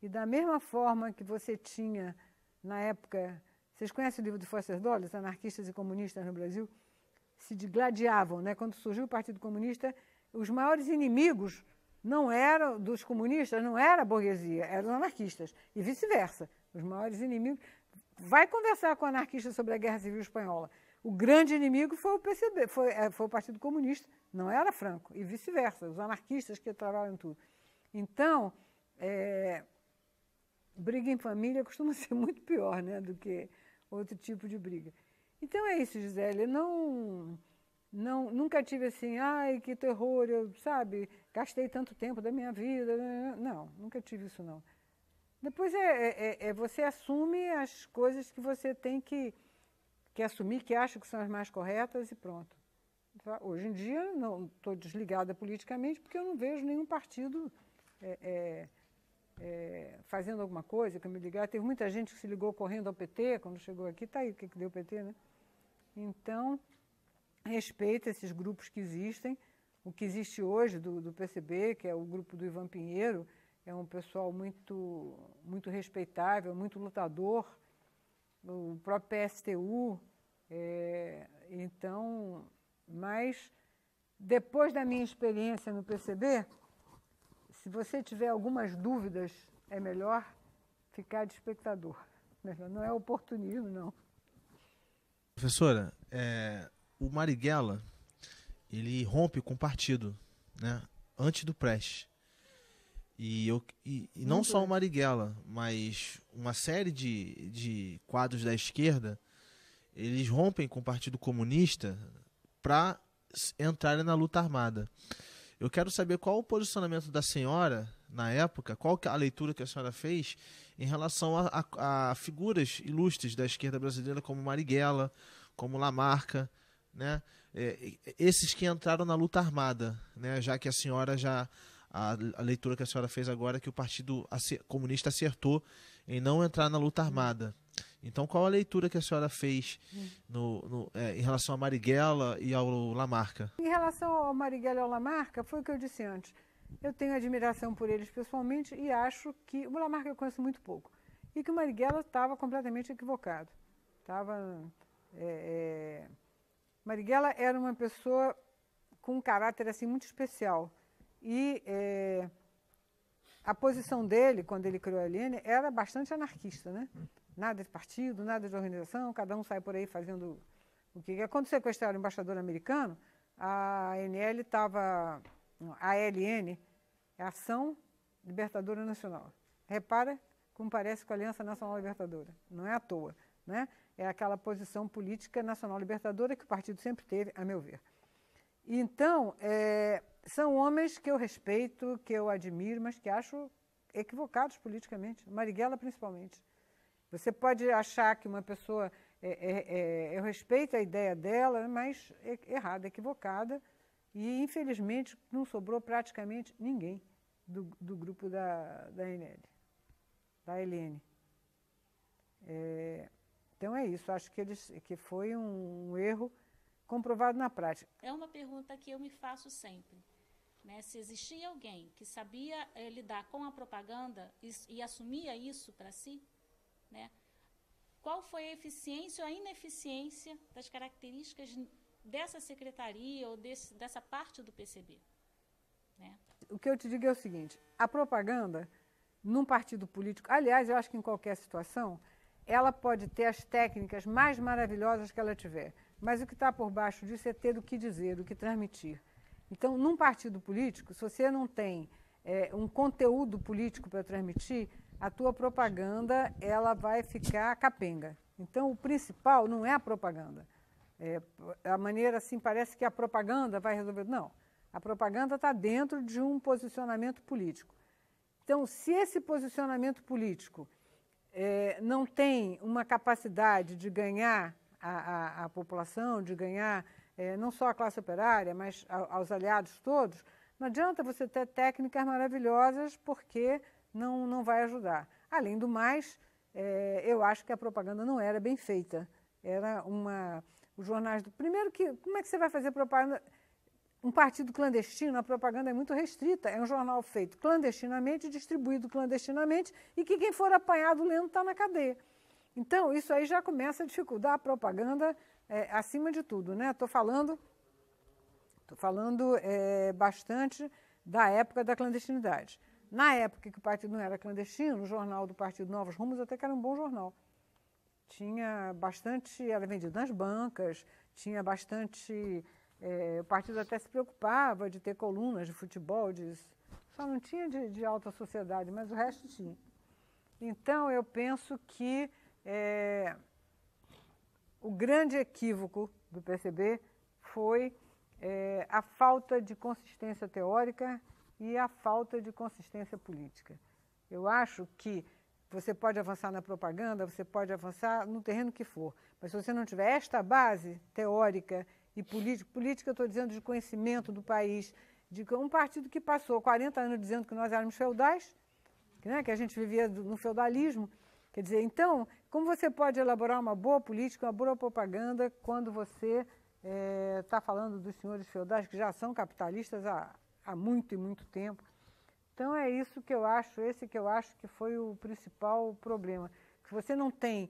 E da mesma forma que você tinha, na época... Vocês conhecem o livro de Foster Dulles, Anarquistas e Comunistas no Brasil? Se digladiavam, né? Quando surgiu o Partido Comunista, os maiores inimigos não eram dos comunistas, não era a burguesia, eram os anarquistas. E vice-versa. Os maiores inimigos... Vai conversar com anarquistas sobre a Guerra Civil Espanhola. O grande inimigo foi o PCB, foi o Partido Comunista, não era Franco, e vice-versa, os anarquistas que trabalham tudo. Então, briga em família costuma ser muito pior, né, do que outro tipo de briga. Então é isso, Gisele, nunca tive assim, ai, que terror, sabe, gastei tanto tempo da minha vida. Não, nunca tive isso, não. Depois você assume as coisas que você tem que assumir, que acha que são as mais corretas e pronto. Hoje em dia, não estou desligada politicamente porque eu não vejo nenhum partido fazendo alguma coisa que eu me ligar. Teve muita gente que se ligou correndo ao PT quando chegou aqui, está aí o que deu o PT, né? Então, respeito esses grupos que existem. O que existe hoje do PCB, que é o grupo do Ivan Pinheiro, é um pessoal muito, muito respeitável, muito lutador. O próprio PSTU. Então, mas depois da minha experiência no PCB, se você tiver algumas dúvidas, é melhor ficar de espectador. Não é oportunismo, não. Professora, o Marighella, ele rompe com o partido, né, antes do Prestes. E não só o Marighella, mas uma série de quadros da esquerda, eles rompem com o Partido Comunista para entrarem na luta armada. Eu quero saber qual o posicionamento da senhora, na época, qual a leitura que a senhora fez em relação a figuras ilustres da esquerda brasileira, como Marighella, como Lamarca, né? Esses que entraram na luta armada, né? Já que a senhora a leitura que a senhora fez agora é que o Partido Comunista acertou em não entrar na luta armada. Então, qual a leitura que a senhora fez em relação a Marighella e ao Lamarca? Em relação ao Marighella e ao Lamarca, foi o que eu disse antes. Eu tenho admiração por eles pessoalmente e acho que... O Lamarca eu conheço muito pouco. E que o Marighella estava completamente equivocado. Marighella era uma pessoa com um caráter assim, muito especial. E a posição dele, quando ele criou a ANL, era bastante anarquista, né? Nada de partido, nada de organização, cada um sai por aí fazendo o que quer. Quando sequestraram o embaixador americano, a ANL estava... A ALN é Ação Libertadora Nacional. Repara como parece com a Aliança Nacional Libertadora. Não é à toa, né? É aquela posição política nacional libertadora que o partido sempre teve, a meu ver. Então, são homens que eu respeito, que eu admiro, mas que acho equivocados politicamente. Marighella, principalmente. Você pode achar que uma pessoa... eu respeito a ideia dela, mas errada, equivocada. E, infelizmente, não sobrou praticamente ninguém do grupo da ANL, da ALN. Então, é isso. Acho que foi um erro comprovado na prática. É uma pergunta que eu me faço sempre, né? Se existia alguém que sabia lidar com a propaganda e assumia isso para si, né? Qual foi a eficiência ou a ineficiência das características dessa secretaria ou dessa parte do PCB. Né? O que eu te digo é o seguinte, a propaganda, num partido político, aliás, eu acho que em qualquer situação, ela pode ter as técnicas mais maravilhosas que ela tiver, mas o que está por baixo disso é ter o que dizer, o que transmitir. Então, num partido político, se você não tem um conteúdo político para transmitir, a tua propaganda ela vai ficar capenga. Então, o principal não é a propaganda. A maneira assim, parece que a propaganda vai resolver. Não, a propaganda está dentro de um posicionamento político. Então, se esse posicionamento político não tem uma capacidade de ganhar a população, de ganhar não só a classe operária, mas aos aliados todos, não adianta você ter técnicas maravilhosas porque não vai ajudar. Além do mais, eu acho que a propaganda não era bem feita. Era os jornais primeiro, como é que você vai fazer propaganda? Um partido clandestino, a propaganda é muito restrita. É um jornal feito clandestinamente, distribuído clandestinamente, e que quem for apanhado lendo está na cadeia. Então, isso aí já começa a dificultar a propaganda acima de tudo, né? Estou falando bastante da época da clandestinidade. Na época que o partido não era clandestino, o jornal do Partido Novos Rumos até que era um bom jornal. Tinha bastante, era vendido nas bancas, tinha bastante... o partido até se preocupava de ter colunas de futebol, só não tinha de alta sociedade, mas o resto tinha. Então, eu penso que o grande equívoco do PCB foi a falta de consistência teórica e a falta de consistência política. Eu acho que você pode avançar na propaganda, você pode avançar no terreno que for, mas se você não tiver esta base teórica e política, eu estou dizendo de conhecimento do país, de um partido que passou 40 anos dizendo que nós éramos feudais, né, que a gente vivia no feudalismo. Quer dizer, então, como você pode elaborar uma boa política, uma boa propaganda, quando você está falando dos senhores feudais, que já são capitalistas há muito e muito tempo? Então, é isso que eu acho, esse que eu acho que foi o principal problema. Se você não tem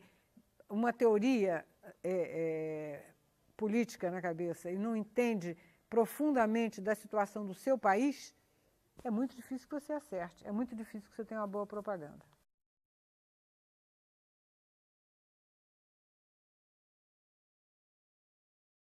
uma teoria política na cabeça e não entende profundamente da situação do seu país, é muito difícil que você acerte, é muito difícil que você tenha uma boa propaganda.